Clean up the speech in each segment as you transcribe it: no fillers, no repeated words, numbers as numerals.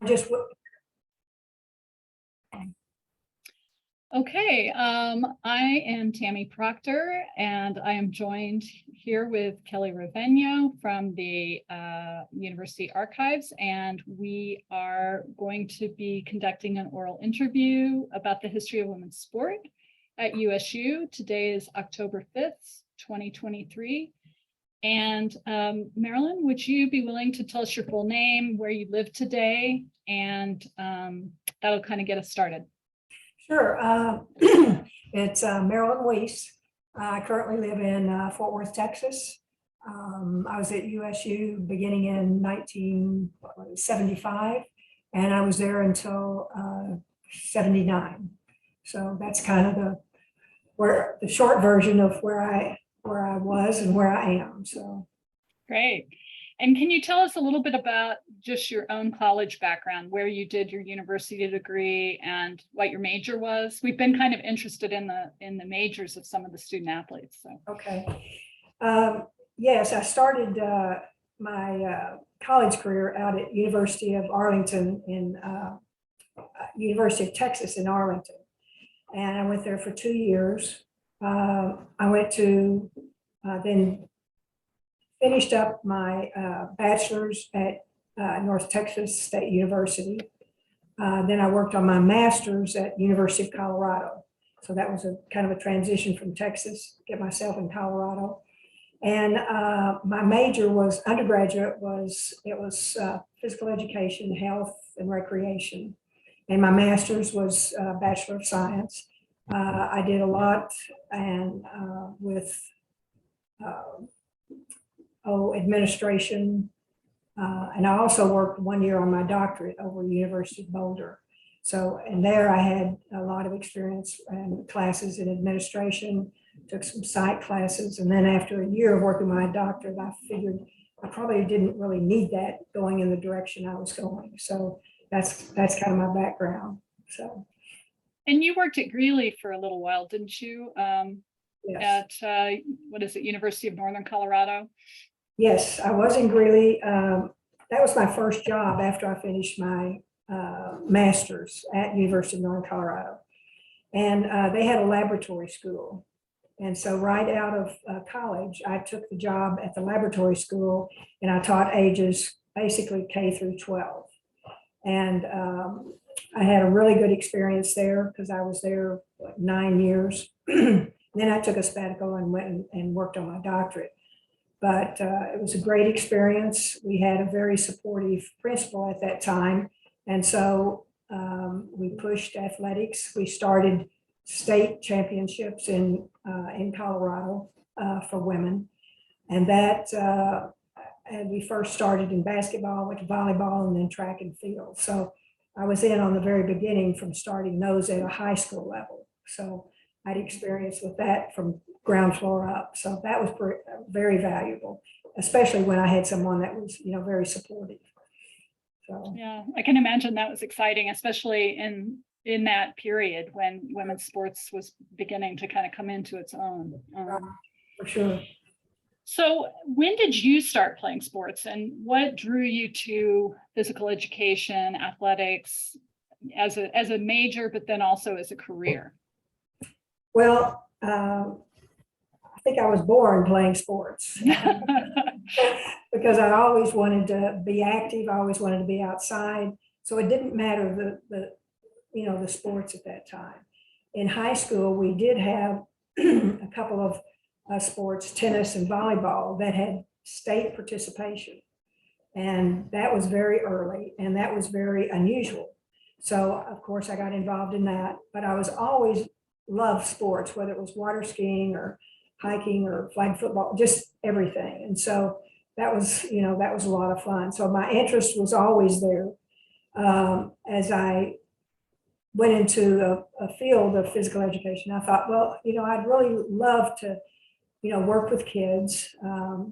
just, Okay, I am Tammy Proctor, and I am joined here with Kelly Rovegno from the University Archives, and we are going to be conducting an oral interview about the history of women's sport at USU. Today is October 5th, 2023. And Marilyn, would you be willing to tell us your full name, where you live today, and that'll kind of get us started. sure. It's Marilyn Weiss. I currently live in Fort Worth, Texas. I was at USU beginning in 1975, and I was there until 79. So that's kind of the short version of where I was and where I am. So great. And can you tell us a little bit about just your own college background, where you did your university degree and what your major was? We've been kind of interested in the majors of some of the student athletes. So okay. Yes, I started my college career out at University of Arlington in University of Texas in Arlington. And I went there for 2 years. I went to then finished up my bachelor's at North Texas State University. Then I worked on my master's at University of Colorado. So that was a kind of a transition from Texas, get myself in Colorado. And my major was undergraduate was physical education, health and recreation. And my master's was Bachelor of Science. I did a lot and with administration. And I also worked 1 year on my doctorate over University of Boulder. So, and there I had a lot of experience and classes in administration, took some psych classes. And then after a year of working my doctorate, I figured I probably didn't really need that going in the direction I was going. So that's kind of my background. So. And you worked at Greeley for a little while, didn't you? Yes. At what is it, University of Northern Colorado? Yes, I was in Greeley. That was my first job after I finished my master's at University of Northern Colorado. And they had a laboratory school. And so right out of college, I took the job at the laboratory school and I taught ages basically K through 12. And I had a really good experience there because I was there 9 years. Then I took a sabbatical and went and worked on my doctorate. But it was a great experience. We had a very supportive principal at that time. And so we pushed athletics. We started state championships in Colorado for women. And and we first started in basketball, went to volleyball, and then track and field. So I was in on the very beginning from starting those at a high school level. So I'd experience with that from ground floor up. So that was very valuable, especially when I had someone that was, very supportive. So yeah, I can imagine that was exciting, especially in that period when women's sports was beginning to kind of come into its own. For sure. So when did you start playing sports, and what drew you to physical education, athletics as a major, but then also as a career? Well, I think I was born playing sports because I always wanted to be active. I always wanted to be outside. So it didn't matter the sports at that time. In high school, we did have a couple of sports, tennis and volleyball, that had state participation. And that was very early and that was very unusual. So of course I got involved in that, but I was always loved sports, whether it was water skiing or hiking or flag football, just everything. And so that was a lot of fun. So my interest was always there. As I went into a field of physical education, I thought, well, I'd really love to, work with kids,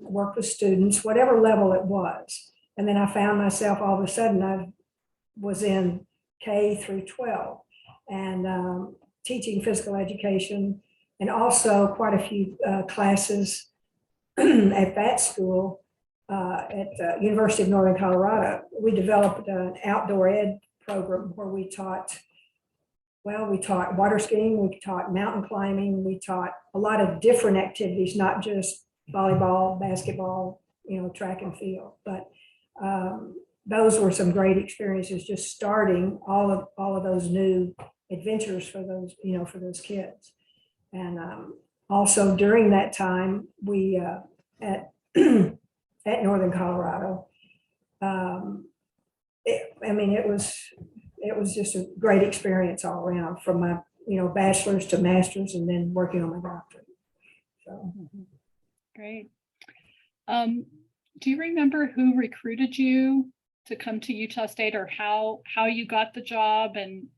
work with students, whatever level it was. And then I found myself all of a sudden, I was in K through 12 and teaching physical education, and also quite a few classes at that school at University of Northern Colorado, we developed an outdoor ed program where we taught water skiing, we taught mountain climbing, we taught a lot of different activities, not just volleyball, basketball, track and field. But those were some great experiences, just starting all of those new adventures for those kids. And also during that time, we at at Northern Colorado, it was just a great experience all around, from my bachelor's to master's, and then working on my doctorate. So great. Do you remember who recruited you to come to Utah State, or how you got the job, and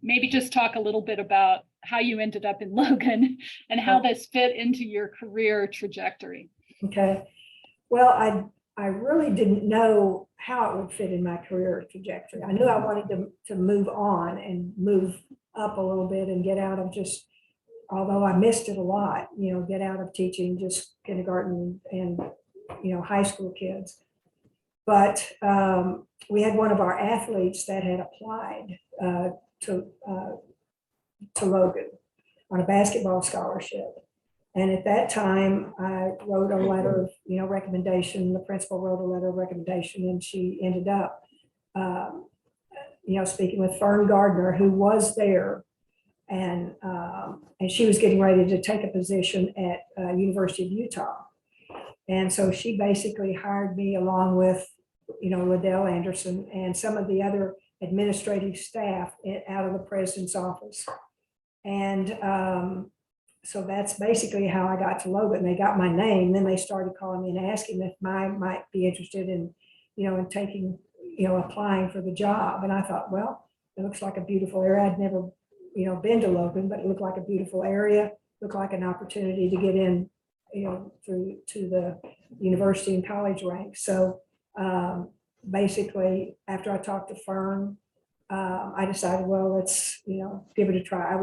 maybe just talk a little bit about how you ended up in Logan and how this fit into your career trajectory? Okay. Well, I really didn't know how it would fit in my career trajectory. I knew I wanted to move on and move up a little bit and get out of just, although I missed it a lot, get out of teaching just kindergarten and high school kids. But we had one of our athletes that had applied to Logan on a basketball scholarship. And at that time, I wrote a letter of recommendation. The principal wrote a letter of recommendation, and she ended up speaking with Fern Gardner, who was there, and she was getting ready to take a position at University of Utah. And so she basically hired me along with Liddell Anderson and some of the other administrative staff out of the president's office. And so that's basically how I got to Logan. They got my name, then they started calling me and asking if I might be interested in, in taking, applying for the job. And I thought, well, it looks like a beautiful area. I'd never, been to Logan, but it looked like a beautiful area. Looked like an opportunity to get in, through to the university and college ranks. So basically, after I talked to Fern, I decided, well, let's, give it a try.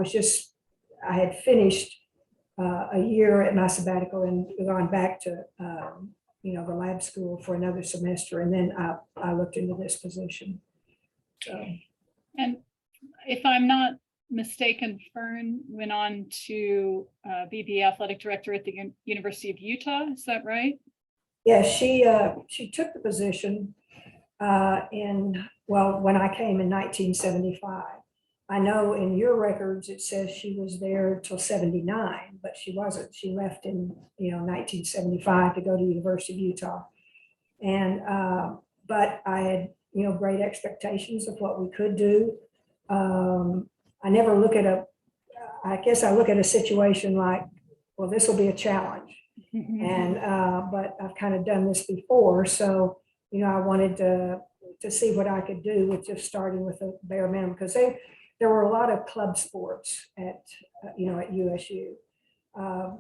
I had finished a year at my sabbatical and gone back to, the lab school for another semester. And then I looked into this position. So. And if I'm not mistaken, Fern went on to be the athletic director at the University of Utah. Is that right? Yeah, she took the position when I came in 1975. I know in your records it says she was there till 79, but she wasn't. She left in 1975 to go to University of Utah, and but I had great expectations of what we could do. I never look at I guess I look at a situation like, well, this will be a challenge, and but I've kind of done this before, so I wanted to see what I could do with just starting with a bare minimum, because there were a lot of club sports at USU.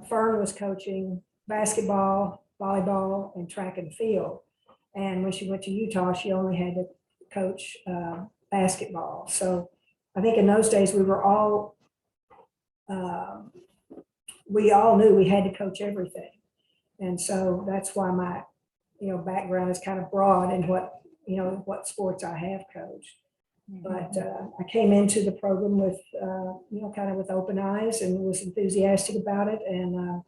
Fern was coaching basketball, volleyball, and track and field. And when she went to Utah, she only had to coach basketball. So I think in those days we all knew we had to coach everything. And so that's why my background is kind of broad in what sports I have coached. But I came into the program with, kind of with open eyes and was enthusiastic about it. And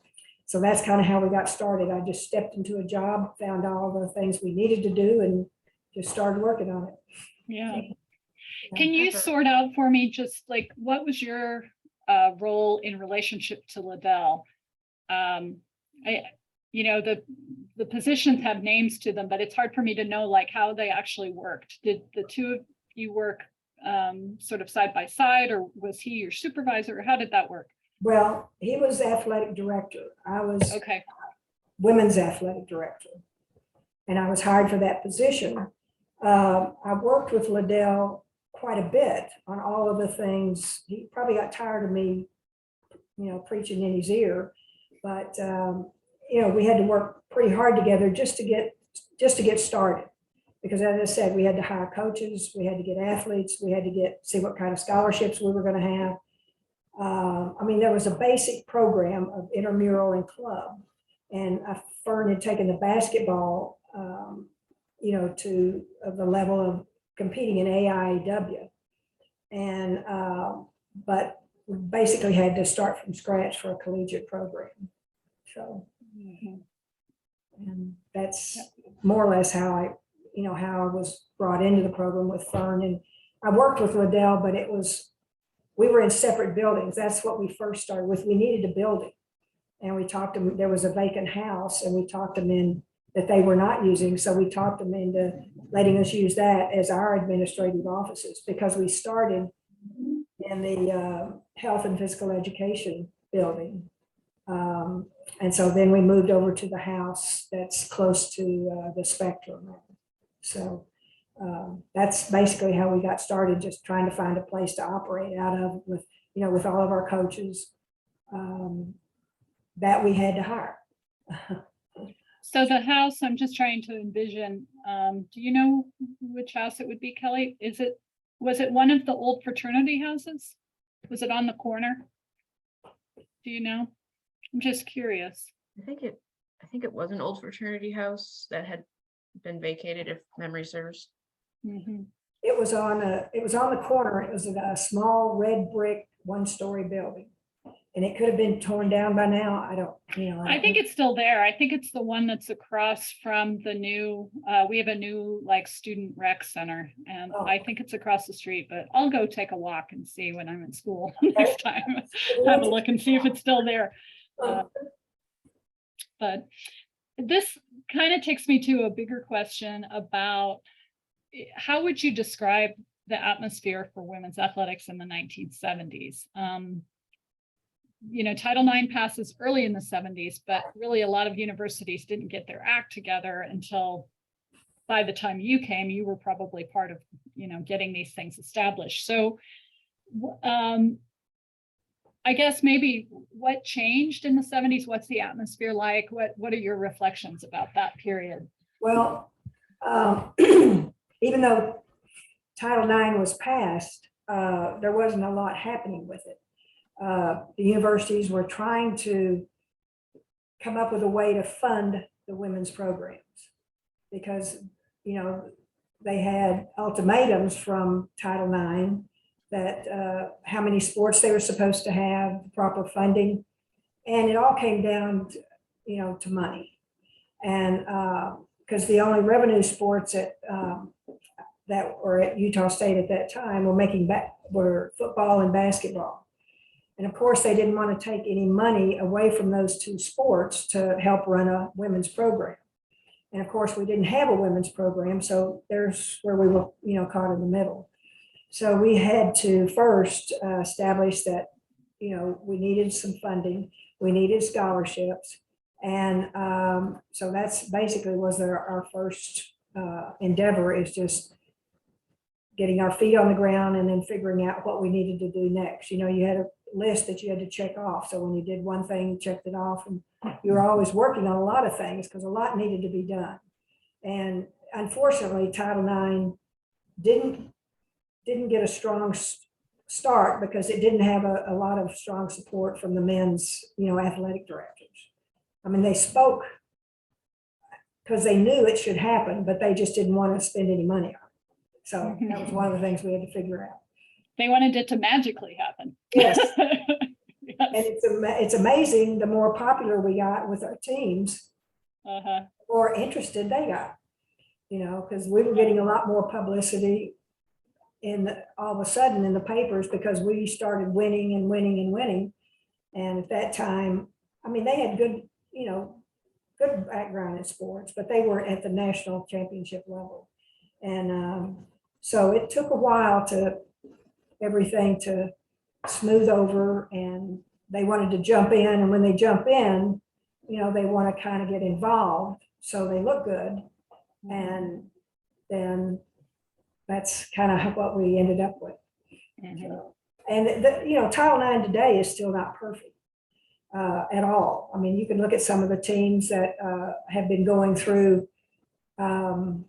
so that's kind of how we got started. I just stepped into a job, found all the things we needed to do, and just started working on it. Yeah. Can you sort out for me just like, what was your role in relationship to Liddell? The positions have names to them, but it's hard for me to know like how they actually worked. Did the two of you work sort of side by side, or was he your supervisor? Or how did that work? Well, he was athletic director. I was okay. Women's athletic director, and I was hired for that position. I worked with Liddell quite a bit on all of the things. He probably got tired of me, preaching in his ear, but we had to work pretty hard together just to get started. Because as I said, we had to hire coaches, we had to get athletes, we had to see what kind of scholarships we were going to have. There was a basic program of intramural and club, and Fern had taken the basketball to the level of competing in AIAW. And, but we basically had to start from scratch for a collegiate program. So, and that's more or less how I was brought into the program with Fern. And I worked with Liddell, but we were in separate buildings. That's what we first started with. We needed a building. And we talked to them, there was a vacant house, and we talked them in that they were not using. So we talked them into letting us use that as our administrative offices, because we started in the health and physical education building. And so then we moved over to the house that's close to the Spectrum. So that's basically how we got started, just trying to find a place to operate out of with all of our coaches that we had to hire. So the house, I'm just trying to envision, do you know which house it would be, Kelly? Was it one of the old fraternity houses? Was it on the corner? Do you know? I'm just curious. I think it was an old fraternity house that had been vacated, if memory serves. Mm-hmm. It was on the corner. It was a small red brick 1-story building. And it could have been torn down by now. I think it's still there. I think it's the one that's across from the new, we have a new like student rec center, and I think it's across the street, but I'll go take a walk and see when I'm in school next time. Have a look and see if it's still there. But this kind of takes me to a bigger question about how would you describe the atmosphere for women's athletics in the 1970s? Title IX passes early in the 70s, but really a lot of universities didn't get their act together until by the time you came, you were probably part of, getting these things established. So I guess maybe what changed in the 70s? What's the atmosphere like? What are your reflections about that period? Well, even though Title IX was passed, there wasn't a lot happening with it. The universities were trying to come up with a way to fund the women's programs because, they had ultimatums from Title IX that how many sports they were supposed to have, proper funding, and it all came down to money. And because the only revenue sports that were at Utah State at that time were football and basketball. And of course, they didn't want to take any money away from those two sports to help run a women's program. And of course, we didn't have a women's program, so there's where we were, caught in the middle. So we had to first establish that, we needed some funding, we needed scholarships. And so that's basically was our first endeavor, is just getting our feet on the ground and then figuring out what we needed to do next. You had a list that you had to check off. So when you did one thing, you checked it off, and you were always working on a lot of things because a lot needed to be done. And unfortunately, Title IX didn't get a strong start because it didn't have a lot of strong support from the men's, athletic directors. I mean, they spoke because they knew it should happen, but they just didn't want to spend any money on it. So that was one of the things we had to figure out. They wanted it to magically happen. Yes. Yes. And it's amazing, the more popular we got with our teams, the more interested they got, because we were getting a lot more publicity all of a sudden in the papers because we started winning and winning and winning. And at that time, I mean, they had good background in sports, but they weren't at the national championship level. And so it took a while to everything to smooth over, and they wanted to jump in. And when they jump in, they want to kind of get involved so they look good. And then that's kind of what we ended up with. So, and Title IX today is still not perfect at all. I mean, you can look at some of the teams that have been going through some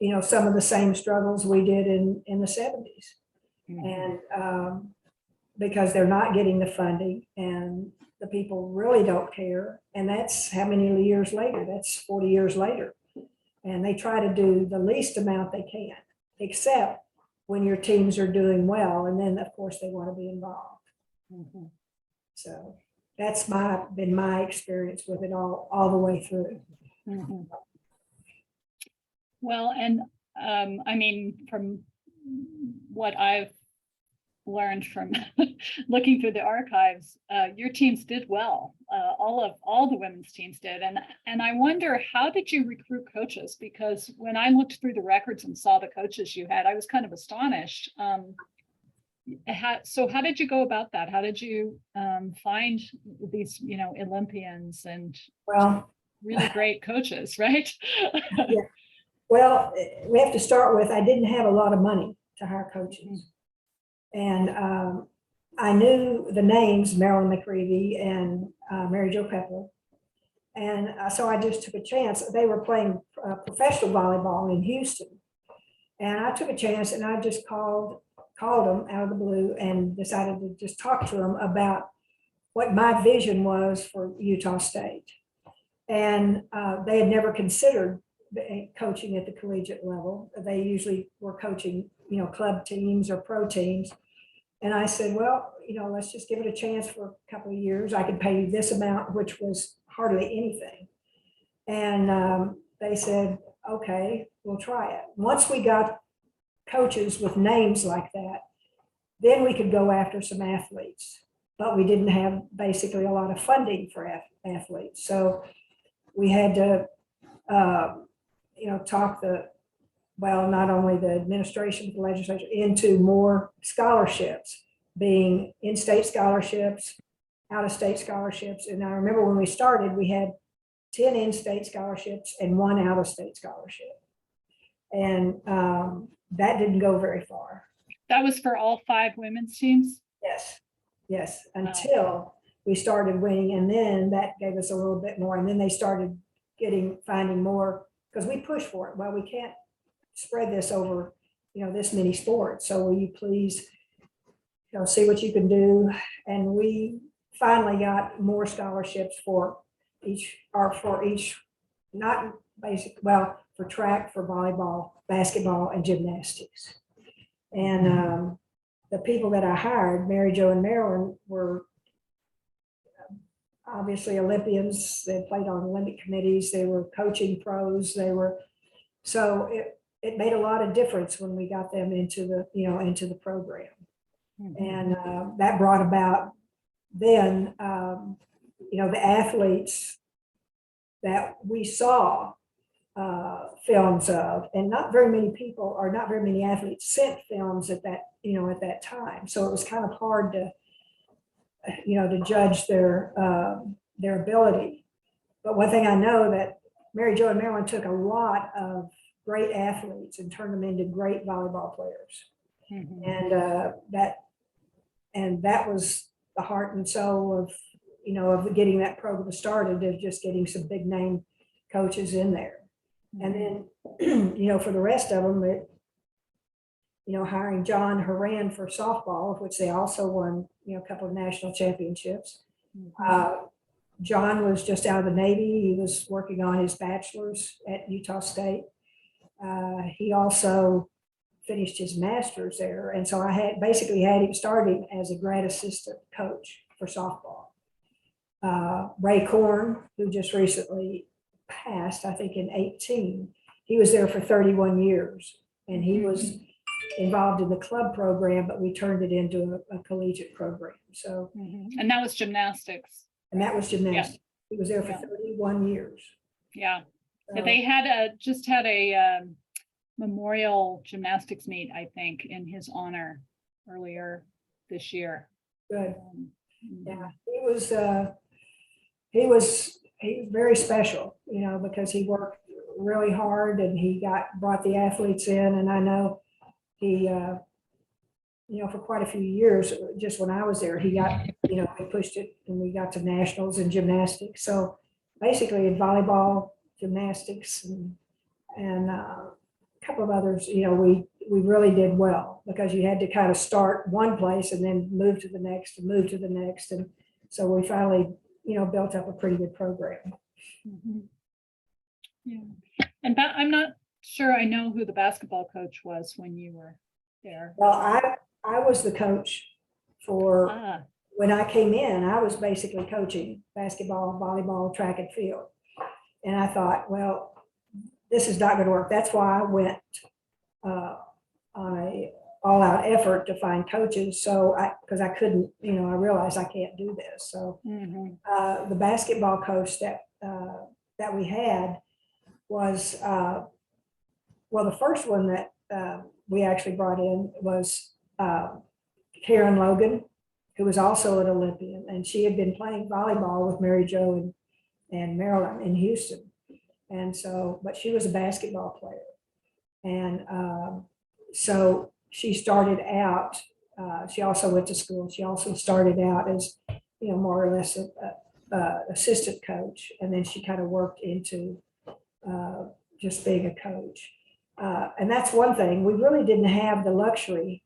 of the same struggles we did in the 70s. And because they're not getting the funding and the people really don't care. And that's how many years later? That's 40 years later. And they try to do the least amount they can, except when your teams are doing well. And then, of course, they want to be involved. Mhm. So that's been my experience with it all the way through. Mhm. Well, and I mean, from what I've learned from looking through the archives, your teams did well. All the women's teams did, and I wonder, how did you recruit coaches? Because when I looked through the records and saw the coaches you had, I was kind of astonished. So how did you go about that? How did you find these, Olympians and Well, really great coaches, right? yeah. Well, we have to start with, I didn't have a lot of money to hire coaches. And I knew the names, Marilyn McReavy and Mary Jo Peppler. And so I just took a chance. They were playing professional volleyball in Houston. And I took a chance and I just called them out of the blue and decided to just talk to them about what my vision was for Utah State. And they had never considered coaching at the collegiate level. They usually were coaching, club teams or pro teams. And I said, well, let's just give it a chance for a couple of years. I could pay you this amount, which was hardly anything. And they said, okay, we'll try it. Once we got coaches with names like that, then we could go after some athletes. But we didn't have basically a lot of funding for athletes. So we had to, talk not only the administration, the legislature, into more scholarships, being in-state scholarships, out-of-state scholarships. And I remember when we started, we had 10 in-state scholarships and 1 out-of-state scholarship. And that didn't go very far. That was for all 5 women's teams? Yes, until we started winning. And then that gave us a little bit more. And then they started finding more, because we pushed for it. Well, we can't spread this over, this many sports. So will you please, see what you can do? And we finally got more scholarships for each, not basic, for track, for volleyball, basketball, and gymnastics. And the people that I hired, Mary Jo and Marilyn, were obviously Olympians. They played on Olympic committees. They were coaching pros. So it made a lot of difference when we got them into the program. Mm-hmm. And that brought about then, the athletes that we saw films of, and not very many people or not very many athletes sent films at that time. So it was kind of hard to judge their ability. But one thing I know, that Mary Jo and Marilyn took a lot of great athletes and turned them into great volleyball players. Mm-hmm. And that was the heart and soul of getting that program started, of just getting some big name coaches in there. And then, for the rest of them, hiring John Horan for softball, of which they also won, a couple of national championships. Mm-hmm. John was just out of the Navy. He was working on his bachelor's at Utah State. He also finished his master's there. And so I had him starting as a grad assistant coach for softball. Ray Korn, who just recently passed, I think in 2018, he was there for 31 years. And he was involved in the club program, but we turned it into a collegiate program. So, and that was gymnastics. Yeah. He was there for 31 years. Yeah. So they had just had a memorial gymnastics meet, I think, in his honor earlier this year. Good. Yeah, he was very special, because he worked really hard and he brought the athletes in. And I know he, for quite a few years, just when I was there, he got, he pushed it, and we got to nationals in gymnastics. So basically in volleyball, gymnastics, and a couple of others, we really did well, because you had to kind of start one place and then move to the next and move to the next. And so we finally, built up a pretty good program. Mm-hmm. Yeah. And I'm not sure I know who the basketball coach was when you were there. Well, I was the coach for, Ah, when I came in, I was basically coaching basketball, volleyball, track and field. And I thought, well, this is not gonna work. That's why I went on a all-out effort to find coaches. So because I couldn't, I realized I can't do this. So mhm. the basketball coach that we had was, well, the first one that we actually brought in was Karen Logan, who was also an Olympian, and she had been playing volleyball with Mary Jo and Marilyn in Houston. And so, but she was a basketball player. And so she started out, she also went to school. She also started out as, more or less a assistant coach. And then she kind of worked into just being a coach. And that's one thing, we really didn't have the luxury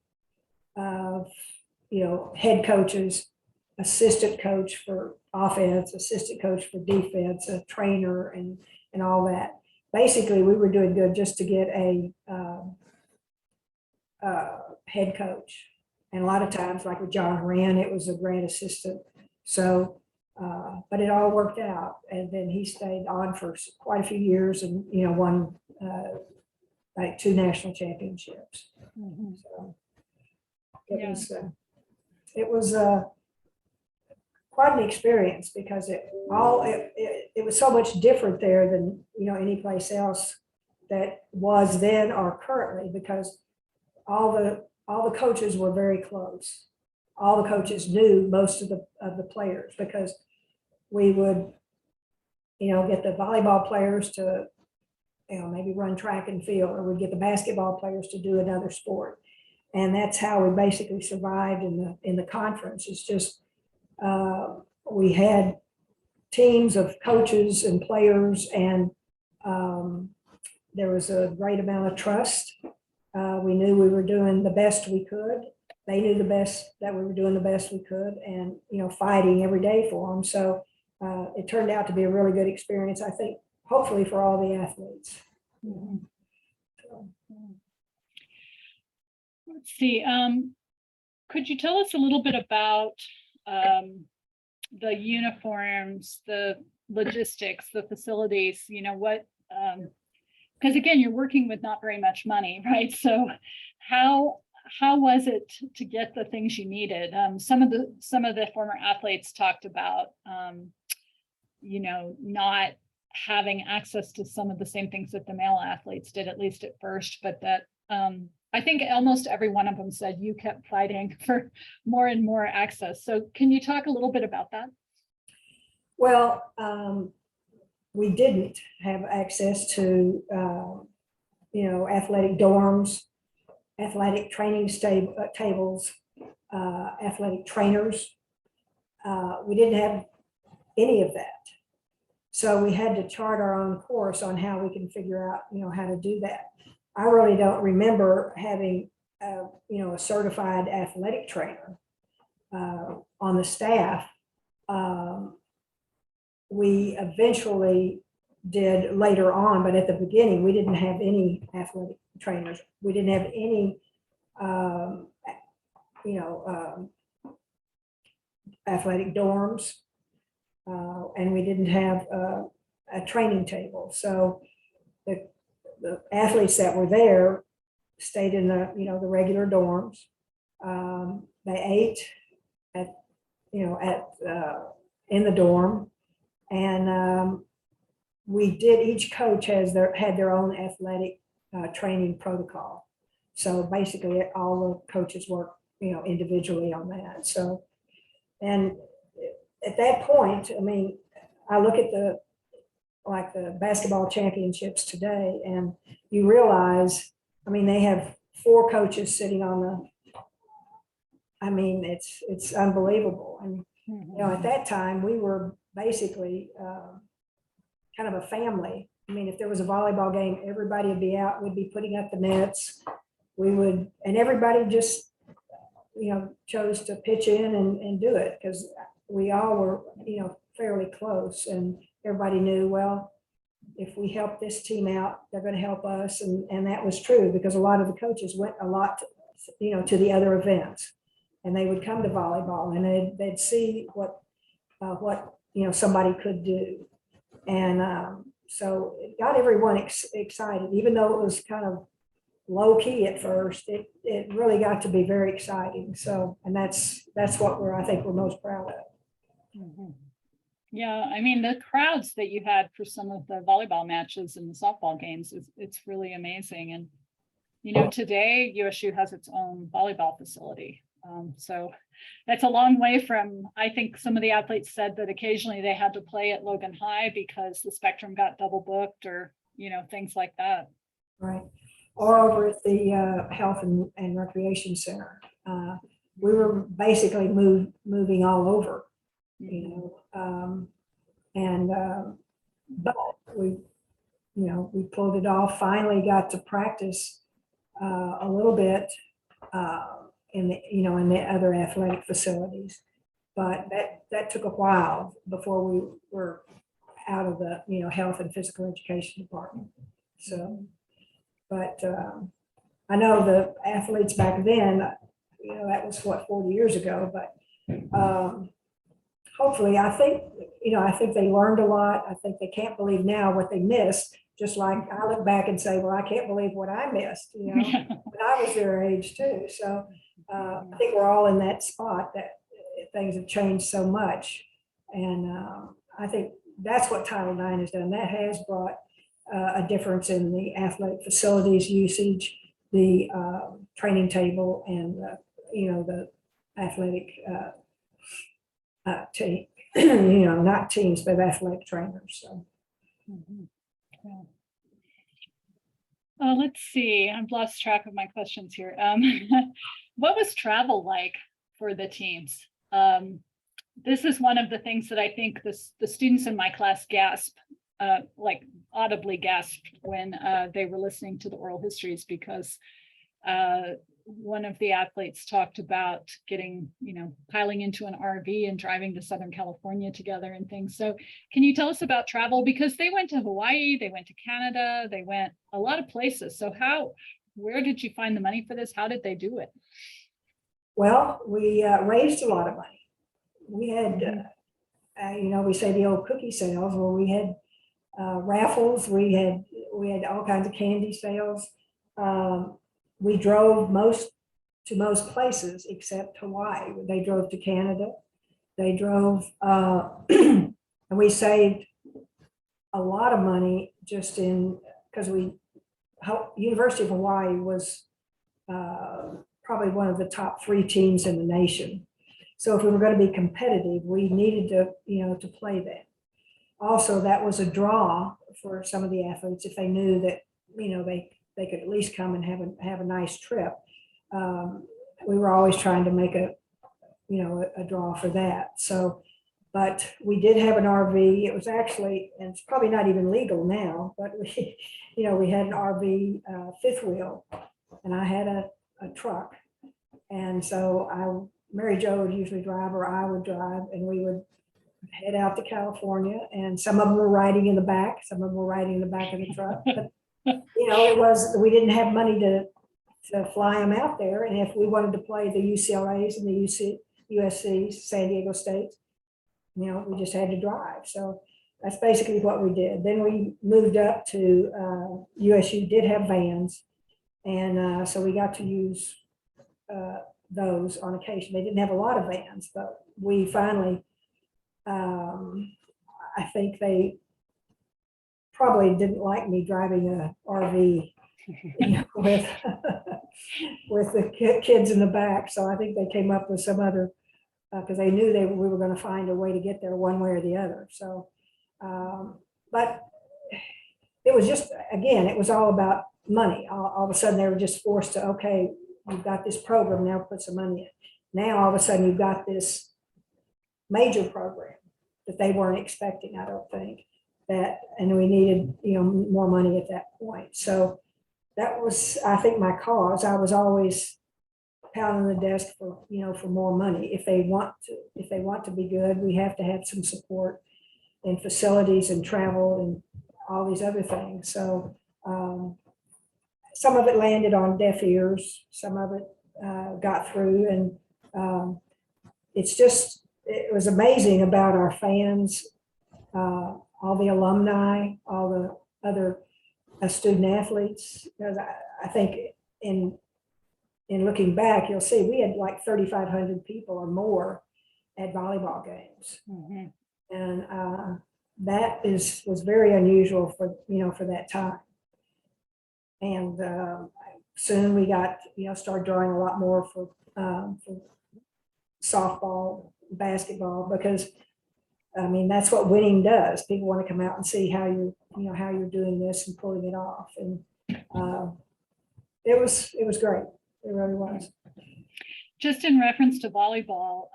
of, head coaches, assistant coach for offense, assistant coach for defense, a trainer and all that. Basically, we were doing good just to get a head coach. And a lot of times, like with John Horan, it was a grad assistant. So, but it all worked out. And then he stayed on for quite a few years and, won like 2 national championships. Mhm. So Yeah. it was quite an experience because it was so much different there than, any place else that was then or currently, because all the coaches were very close. All the coaches knew most of the players because we would, get the volleyball players to, maybe run track and field, or we'd get the basketball players to do another sport. And that's how we basically survived in the conference. It's just, we had teams of coaches and players, and there was a great amount of trust. We knew we were doing the best we could. They knew that we were doing the best we could, and fighting every day for them. So it turned out to be a really good experience, I think, hopefully for all the athletes. Mhm. Let's see. Could you tell us a little bit about the uniforms, the logistics, the facilities? What? Because again, you're working with not very much money, right? So how was it to get the things you needed? Some of the former athletes talked about not having access to some of the same things that the male athletes did, at least at first, but that I think almost every one of them said you kept fighting for more and more access. So can you talk a little bit about that? Well, we didn't have access to, athletic dorms, athletic training tables, athletic trainers. We didn't have any of that. So we had to chart our own course on how we can figure out, how to do that. I really don't remember having, a certified athletic trainer on the staff. We eventually did later on, but at the beginning, we didn't have any athletic trainers. We didn't have any, athletic dorms. And we didn't have a training table. So the athletes that were there stayed in the regular dorms. They ate in the dorm, and each coach had their own athletic training protocol. So basically all the coaches work, individually on that. So, and at that point, I mean, I look at the basketball championships today, and you realize, I mean, they have 4 coaches sitting on I mean, it's unbelievable. And, at that time we were basically kind of a family. I mean, if there was a volleyball game, everybody would be out, we'd be putting up the nets. And everybody just, chose to pitch in and do it, because we all were, fairly close, and everybody knew, well, if we help this team out, they're going to help us. And that was true because a lot of the coaches went a lot, to the other events, and they would come to volleyball and they'd see what somebody could do. And so it got everyone excited, even though it was kind of low key at first, it really got to be very exciting. So, and that's what I think we're most proud of. Mm-hmm. Yeah, I mean, the crowds that you had for some of the volleyball matches and the softball games, it's really amazing. And, today USU has its own volleyball facility. So that's a long way from, I think some of the athletes said that occasionally they had to play at Logan High because the Spectrum got double booked or, things like that. Right. Or over at the Health and Recreation Center. We were basically moving all over. But we pulled it off, finally got to practice a little bit in the other athletic facilities, but that took a while before we were out of the, health and physical education department. So, but I know the athletes back then, that was 40 years ago, but hopefully, I think they learned a lot. I think they can't believe now what they missed. Just like I look back and say, well, I can't believe what I missed, when I was their age too. So I think we're all in that spot that things have changed so much. And I think that's what Title IX has done. That has brought a difference in the athletic facilities usage, the training table, and the athletic team, not teams, but athletic trainers. So. Mm-hmm. Yeah. Let's see. I've lost track of my questions here. What was travel like for the teams? This is one of the things that I think the students in my class gasped, like audibly gasped when they were listening to the oral histories, because one of the athletes talked about getting, piling into an RV and driving to Southern California together and things. So can you tell us about travel? Because they went to Hawaii, they went to Canada, they went a lot of places. So where did you find the money for this? How did they do it? Well, we raised a lot of money. We had, we say the old cookie sales, where we had raffles, we had all kinds of candy sales. We drove to most places except Hawaii. They drove to Canada. They drove, and we saved a lot of money just because University of Hawaii was probably one of the top 3 teams in the nation. So if we were going to be competitive, we needed to play that. Also, that was a draw for some of the athletes if they knew that, they could at least come and have a nice trip. We were always trying to make a draw for that. So, but we did have an RV. It was actually, and it's probably not even legal now, but we had an RV fifth wheel, and I had a truck. And so Mary Jo would usually drive, or I would drive, and we would head out to California, and some of them were riding in the back, some of them were riding in the back of the truck. But, we didn't have money to fly them out there. And if we wanted to play the UCLAs and the USCs, San Diego States, we just had to drive. So that's basically what we did. Then we moved up to USU did have vans. And so we got to use those on occasion. They didn't have a lot of vans, but we finally, I think they probably didn't like me driving an RV with the kids in the back. So I think they came up with some other, because they knew we were going to find a way to get there one way or the other. So, but it was just, again, it was all about money. All of a sudden they were just forced to, okay, you've got this program, now put some money in. Now all of a sudden you've got this major program that they weren't expecting, I don't think. And we needed, more money at that point. So that was, I think, my cause. I was always pounding the desk for, for more money. If they want to be good, we have to have some support in facilities and travel all these other things. So some of it landed on deaf ears, some of it got through, and it was amazing about our fans, all the alumni, all the other student athletes. Because I think in looking back, you'll see we had like 3,500 people or more at volleyball games. Mhm. And that was very unusual for that time. And soon we got, started drawing a lot more for softball, basketball, because I mean, that's what winning does. People want to come out and see how how you're doing this and pulling it off. And it was great. It really was. Just in reference to volleyball,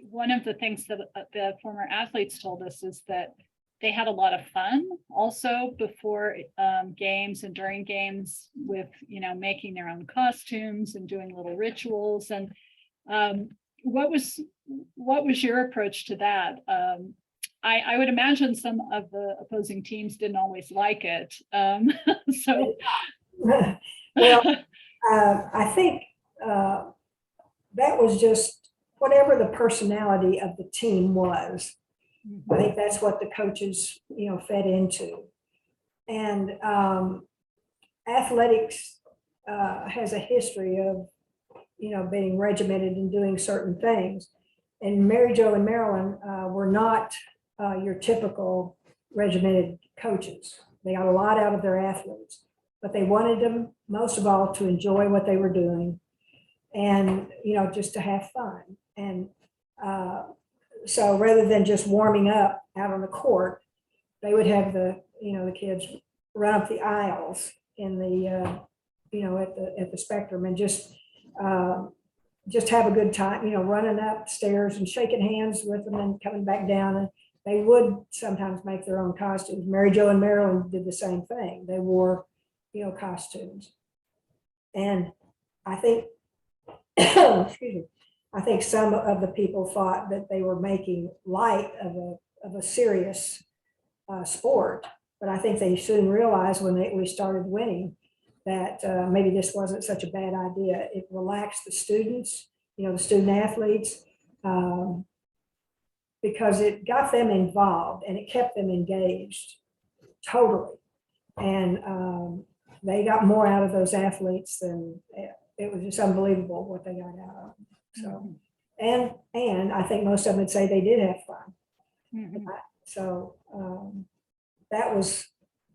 one of the things that the former athletes told us is that they had a lot of fun also before games and during games with, making their own costumes and doing little rituals. And what was your approach to that? I would imagine some of the opposing teams didn't always like it. So, well, I think that was just whatever the personality of the team was. I think that's what the coaches, fed into. And athletics has a history of, being regimented and doing certain things. And Mary Jo and Marilyn were not your typical regimented coaches. They got a lot out of their athletes, but they wanted them most of all to enjoy what they were doing and, just to have fun. And so rather than just warming up out on the court, they would have the kids run up the aisles in the, at the Spectrum and just have a good time, running upstairs and shaking hands with them and coming back down. And they would sometimes make their own costumes. Mary Jo and Marilyn did the same thing. They wore, costumes. And I think, excuse me, I think some of the people thought that they were making light of a serious sport, but I think they soon realized when we started winning that maybe this wasn't such a bad idea. It relaxed the students, the student athletes, because it got them involved and it kept them engaged totally. And they got more out of those athletes than it was just unbelievable what they got out of. So, and I think most of them would say they did have fun. Mhm. So that was,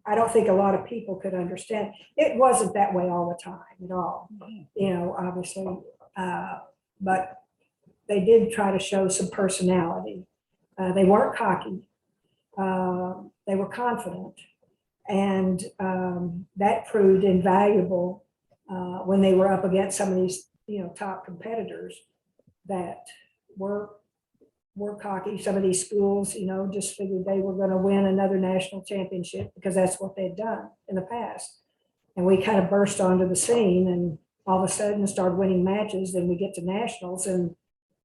I don't think a lot of people could understand. It wasn't that way all the time at all, obviously, but they did try to show some personality. They weren't cocky. They were confident. And that proved invaluable when they were up against some of these, top competitors that were cocky. Some of these schools, just figured they were going to win another national championship because that's what they'd done in the past. And we kind of burst onto the scene and all of a sudden started winning matches. Then we get to nationals and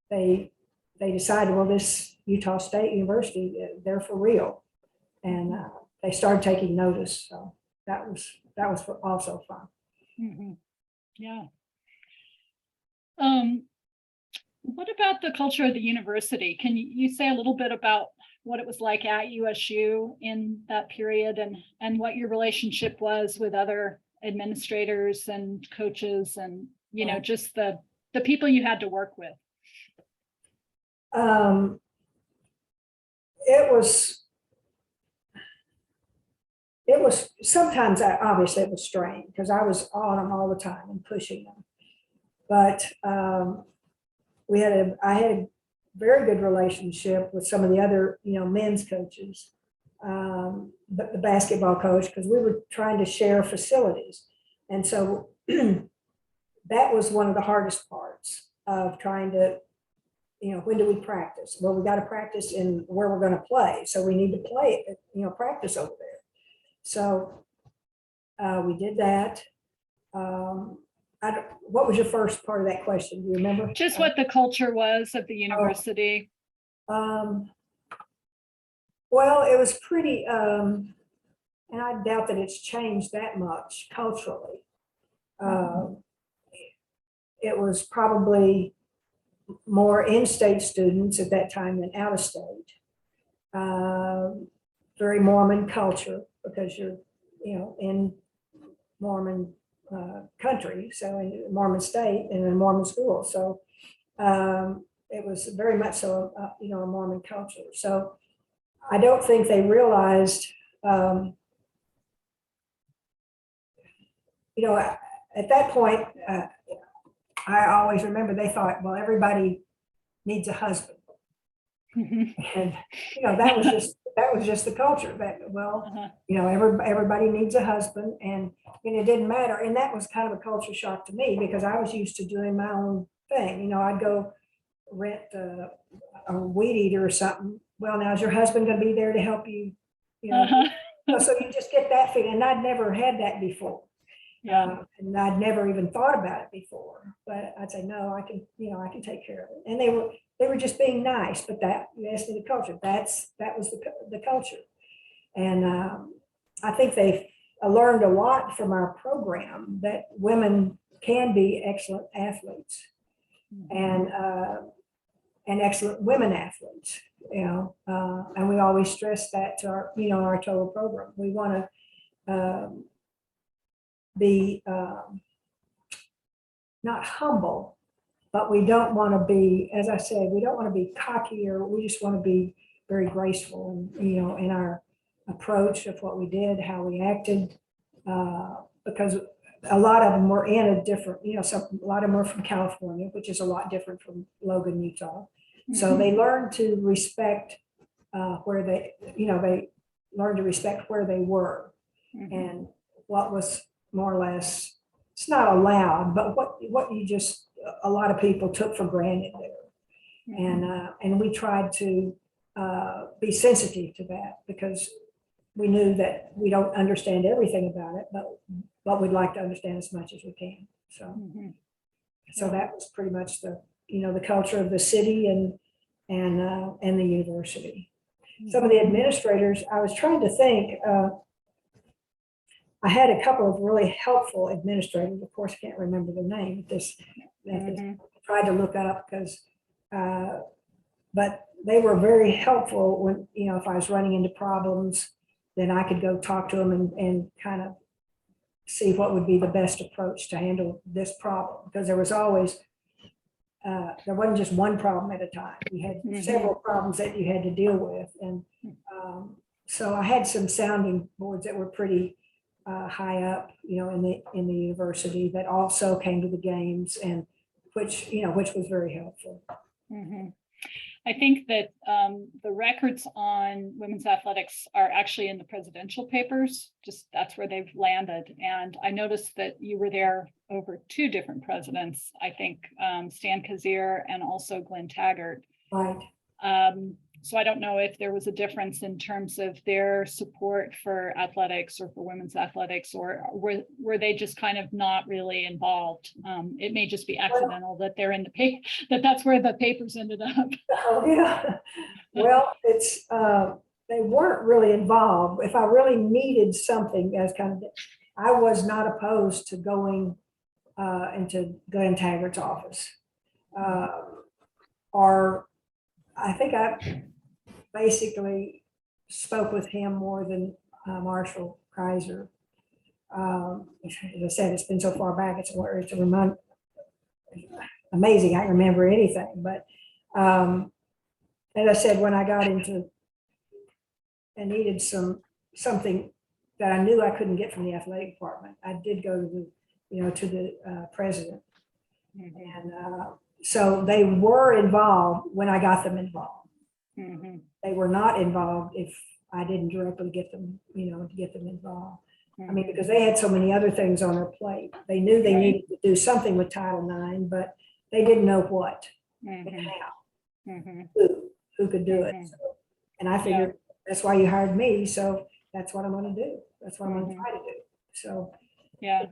they decided, well, this Utah State University, they're for real. And they started taking notice. So that was also fun. Mhm. Yeah. What about the culture of the university? Can you say a little bit about what it was like at USU in that period and what your relationship was with other administrators and coaches and, just the people you had to work with? It was sometimes, obviously it was strained because I was on them all the time and pushing them. But I had a very good relationship with some of the other, men's coaches, but the basketball coach, because we were trying to share facilities. And so that was one of the hardest parts of trying to, when do we practice? Well, we got to practice in where we're going to play. So we need to play, practice over there. So we did that. What was your first part of that question? Do you remember? Just what the culture was of the university. Well, it was pretty, and I doubt that it's changed that much culturally. It was probably more in-state students at that time than out-of-state. Very Mormon culture, because you're, in Mormon country, so in Mormon state and in Mormon school. So it was very much so, a Mormon culture. So I don't think they realized, at that point, I always remember they thought, well, everybody needs a husband. And, that was just the culture that, well, everybody needs a husband, and it didn't matter. And that was kind of a culture shock to me, because I was used to doing my own thing. I'd go rent a weed eater or something. Well, now is your husband going to be there to help you? So you just get that feeling. And I'd never had that before. And I'd never even thought about it before, but I'd say, no, I can take care of it. And they were just being nice, but you asked me the culture, that was the culture. And I think they learned a lot from our program, that women can be excellent athletes and excellent women athletes, and we always stress that to our total program. We want to be not humble, but we don't want to be, as I said, we don't want to be cocky, or we just want to be very graceful, in our approach of what we did, how we acted, because a lot of them were in a different, a lot of them were from California, which is a lot different from Logan, Utah. So they learned to respect where they learned to respect where they were and what was more or less, it's not allowed, but what you just, a lot of people took for granted there. And we tried to be sensitive to that, because we knew that we don't understand everything about it, but we'd like to understand as much as we can. So that was pretty much the culture of the city and the university. Some of the administrators, I was trying to think, I had a couple of really helpful administrators. Of course, I can't remember the name. I tried to look up, because, but they were very helpful when, if I was running into problems, then I could go talk to them and kind of see what would be the best approach to handle this problem. Because there was always, there wasn't just one problem at a time. You had several problems that you had to deal with. And so I had some sounding boards that were pretty high up, in the university, that also came to the games, and which was very helpful. I think that the records on women's athletics are actually in the presidential papers. Just that's where they've landed. And I noticed that you were there over 2 different presidents. I think Stan Kazir and also Glenn Taggart. Right. So I don't know if there was a difference in terms of their support for athletics or for women's athletics, or were they just kind of not really involved? It may just be accidental that they're in the paper, that's where the papers ended up. Oh, yeah. Well, it's they weren't really involved. If I really needed something, as kind of, I was not opposed to going into Glenn Taggart's office, or I think I basically spoke with him more than Marshall Kaiser. As I said, it's been so far back, it's amazing I remember anything. But as I said, when I got into and needed something that I knew I couldn't get from the athletic department, I did go to the president. And so they were involved when I got them involved. They were not involved if I didn't directly get them, involved. I mean, because they had so many other things on their plate. They knew they needed to do something with Title IX, but they didn't know what and how, who could do it. So, and I figured that's why you hired me. So that's what I'm going to do. That's what I'm going to try to do. So, yeah.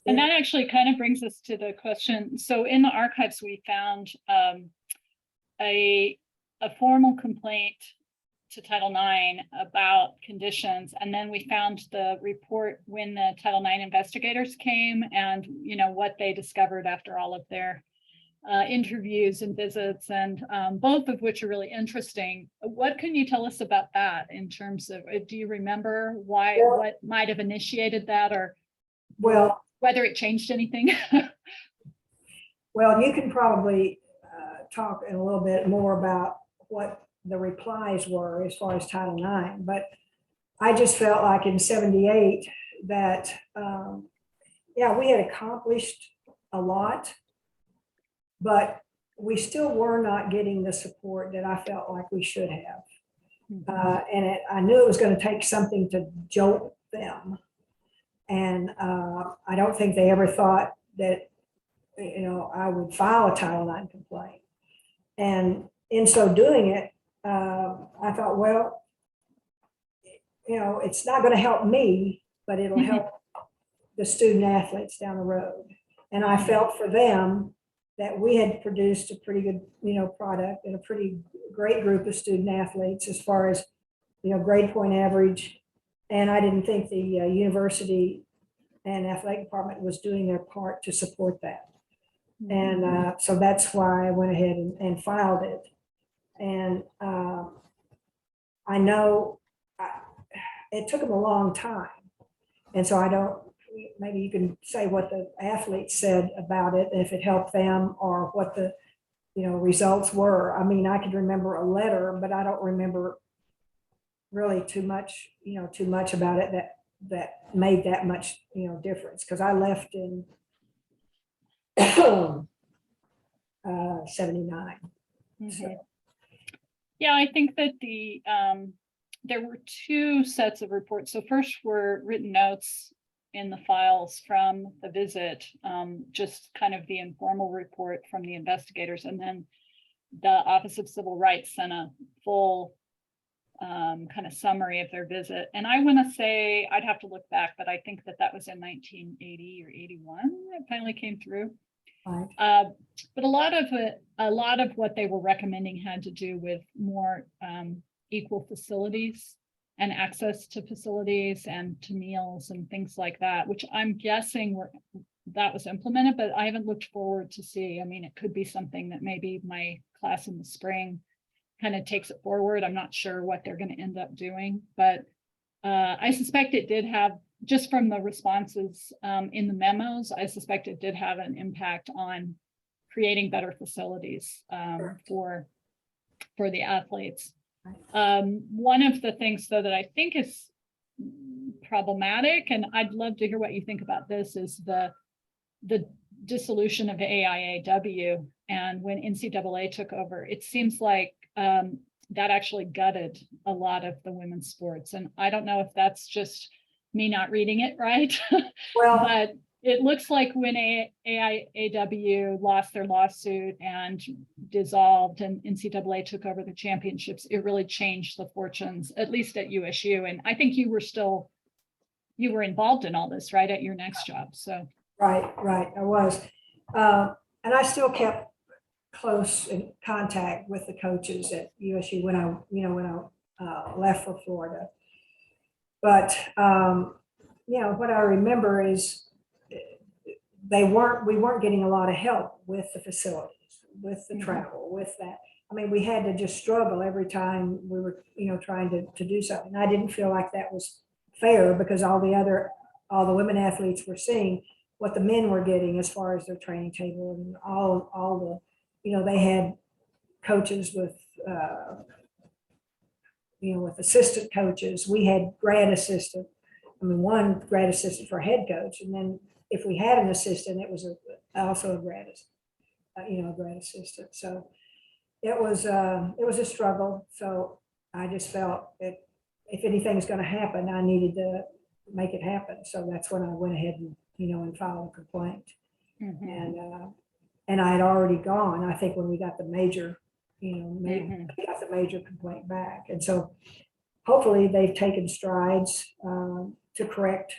And that actually kind of brings us to the question. So in the archives, we found a formal complaint to Title IX about conditions. And then we found the report when the Title IX investigators came and, what they discovered after all of their interviews and visits, and both of which are really interesting. What can you tell us about that in terms of, do you remember what might have initiated that, or Well, whether it changed anything? well, you can probably talk a little bit more about what the replies were as far as Title IX, but I just felt like in '78 that, we had accomplished a lot, but we still were not getting the support that I felt like we should have. I knew it was going to take something to jolt them. And I don't think they ever thought that, I would file a Title IX complaint. And in so doing it, I thought, well, it's not going to help me, but it'll help the student athletes down the road. And I felt for them that we had produced a pretty good, product and a pretty great group of student athletes as far as, grade point average. And I didn't think the university and athletic department was doing their part to support that. And so that's why I went ahead and filed it. And I know it took them a long time. And so maybe you can say what the athletes said about it, if it helped them, or what the, results were. I mean, I could remember a letter, but I don't remember really too much about it that made that much, difference. Cause I left in 79. So. Yeah, I think that there were two sets of reports. So first were written notes in the files from the visit, just kind of the informal report from the investigators. And then the Office of Civil Rights sent a full kind of summary of their visit. And I want to say, I'd have to look back, but I think that was in 1980 or 81. It finally came through. Right. But a lot of what they were recommending had to do with more equal facilities and access to facilities and to meals and things like that, which I'm guessing that was implemented, but I haven't looked forward to see. I mean, it could be something that maybe my class in the spring kind of takes it forward. I'm not sure what they're going to end up doing, but I suspect it did have, just from the responses in the memos, I suspect it did have an impact on creating better facilities for the athletes. One of the things, though, that I think is problematic, and I'd love to hear what you think about this, is the dissolution of the AIAW. And when NCAA took over, it seems like that actually gutted a lot of the women's sports. And I don't know if that's just me not reading it right, Well, but it looks like when AIAW lost their lawsuit and dissolved and NCAA took over the championships, it really changed the fortunes, at least at USU. And I think you were involved in all this, right, at your next job. So right, I was. And I still kept close in contact with the coaches at USU when I left for Florida. But what I remember is we weren't getting a lot of help with the facilities, with the travel, with that. I mean, we had to just struggle every time we were, trying to do something. I didn't feel like that was fair, because all the women athletes were seeing what the men were getting as far as their training table, and all the, they had coaches with, with assistant coaches. We had grad assistant. I mean, one grad assistant for head coach, and then if we had an assistant, it was also a grad assistant. So it was a struggle. So I just felt that if anything's going to happen, I needed to make it happen. So that's when I went ahead and and filed a complaint. And I had already gone, I think, when we got the major, got the major complaint back. And so hopefully they've taken strides to correct,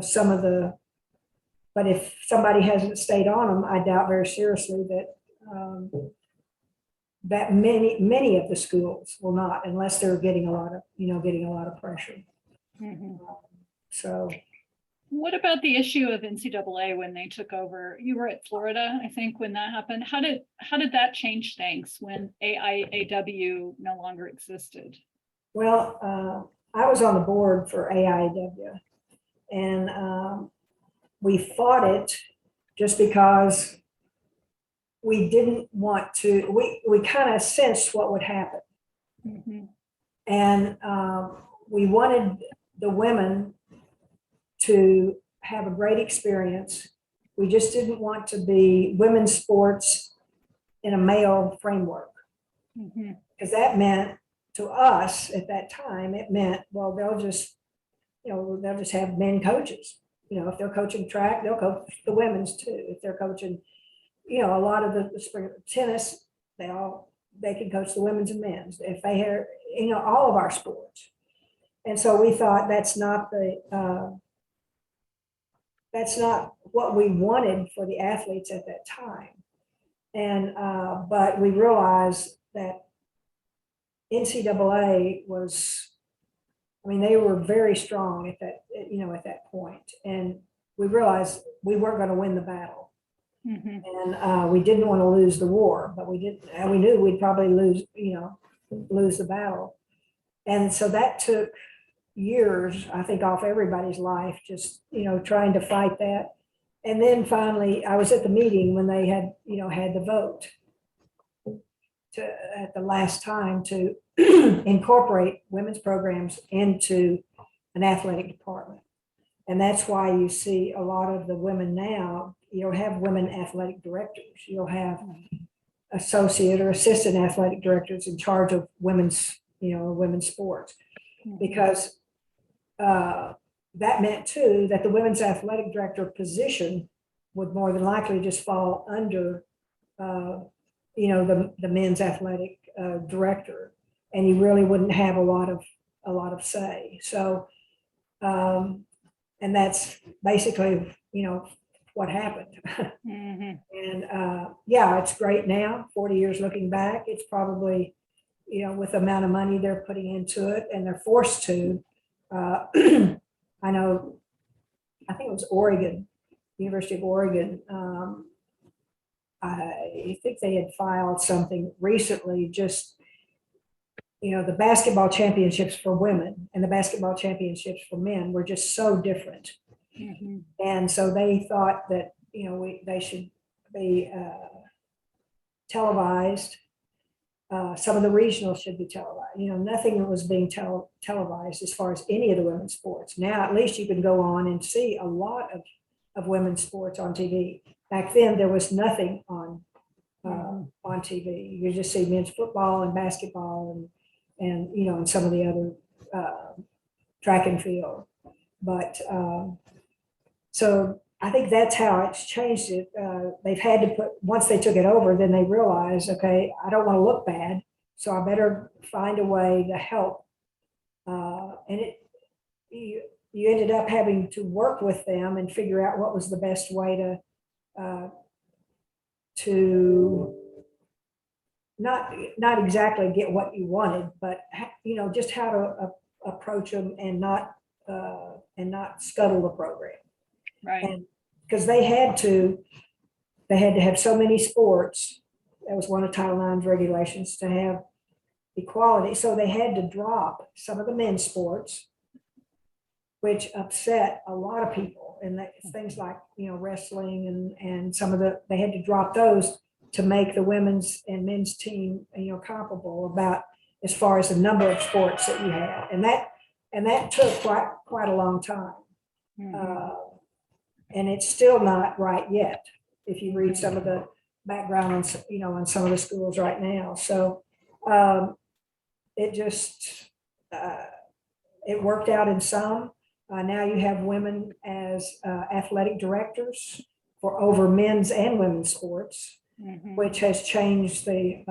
some of the, but if somebody hasn't stayed on them, I doubt very seriously that that many of the schools will not, unless they're getting a lot of pressure. Mhm. So, What about the issue of NCAA when they took over? You were at Florida, I think, when that happened. How did that change things when AIAW no longer existed? well, I was on the board for AIW, and we fought it just because we didn't want to, we kind of sensed what would happen. Mhm. And we wanted the women to have a great experience. We just didn't want to be women's sports in a male framework, Mhm. because that meant to us at that time, it meant, well, they'll just have men coaches. If they're coaching track, they'll coach the women's too. If they're coaching, a lot of the spring tennis, they can coach the women's and men's. If they have, all of our sports. And so we thought that's not what we wanted for the athletes at that time. And but we realized that NCAA was, they were very strong at that point. And we realized we weren't going to win the battle. Mhm. And we didn't want to lose the war, but we didn't, and we knew we'd probably lose the battle. And so that took years, I think, off everybody's life, just, trying to fight that. And then finally, I was at the meeting when they had the vote at the last time to incorporate women's programs into an athletic department. And that's why you see a lot of the women now, you'll have women athletic directors, you'll have associate or assistant athletic directors in charge of women's sports, because that meant too that the women's athletic director position would more than likely just fall under the men's athletic director, and you really wouldn't have a lot of say. So and that's basically what happened. Mhm. And yeah, it's great now, 40 years looking back. It's probably, with the amount of money they're putting into it, and they're forced to. I know, I think it was Oregon, University of Oregon. I think they had filed something recently, just, the basketball championships for women and the basketball championships for men were just so different. Mhm. And so they thought that, they should be televised. Some of the regionals should be televised. Nothing was being televised as far as any of the women's sports. Now, at least you can go on and see a lot of women's sports on TV. Back then, there was nothing on TV. You just see men's football and basketball and some of the other track and field. But so I think that's how it's changed it. They've had to once they took it over, then they realized, okay, I don't want to look bad, so I better find a way to help. And you ended up having to work with them and figure out what was the best way to not exactly get what you wanted, but just how to approach them and not scuttle the program. Right. And because they had to have so many sports. That was one of Title IX's regulations, to have equality. So they had to drop some of the men's sports, which upset a lot of people. And things like, wrestling and some of they had to drop those to make the women's and men's team, comparable about as far as the number of sports that you had. And that took quite a long time. Mhm. And it's still not right yet, if you read some of the background on some of the schools right now. So it just, it worked out in some. Now you have women as athletic directors for over men's and women's sports, Mhm. which has changed the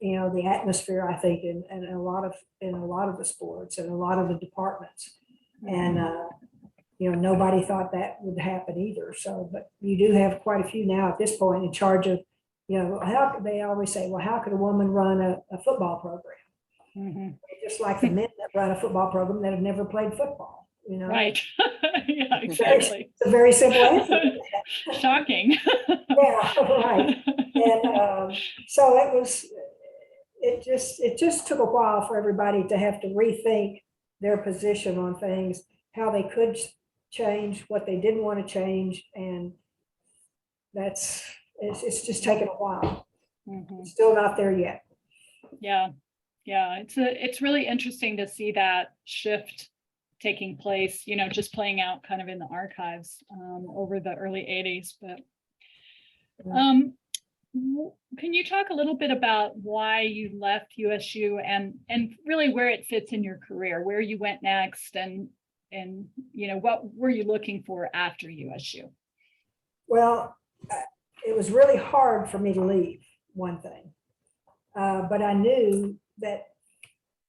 the atmosphere, I think, in a lot of the sports and a lot of the departments. And nobody thought that would happen either. So, but you do have quite a few now at this point in charge of you know, they always say, well, how could a woman run a football program? Mhm. Just like the men that run a football program that have never played football, you know? Right. Yeah, It's very- exactly. It's a very simple answer. Shocking. Yeah, right. And so it just took a while for everybody to have to rethink their position on things, how they could change, what they didn't want to change. And it's just taken a while. Mhm. Still not there yet. Yeah, yeah, it's really interesting to see that shift taking place, you know, just playing out kind of in the archives over the early 80s. But can you talk a little bit about why you left USU and really where it fits in your career, where you went next, and you know, what were you looking for after USU? Well, it was really hard for me to leave, one thing. But I knew that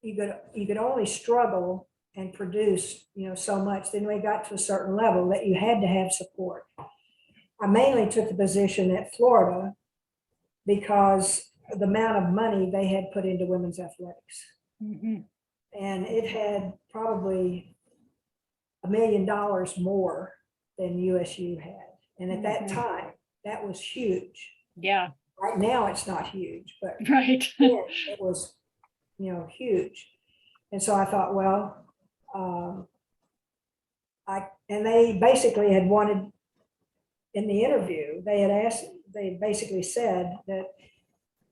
you could only struggle and produce, you know, so much. Then we got to a certain level that you had to have support. I mainly took the position at Florida because of the amount of money they had put into women's athletics. Mhm. And it had probably $1 million more than USU had. And at that time, that was huge. Yeah, Right now, it's not huge, but right. then it was, you know, huge. And so I thought, well, and they basically had wanted, in the interview, they basically said that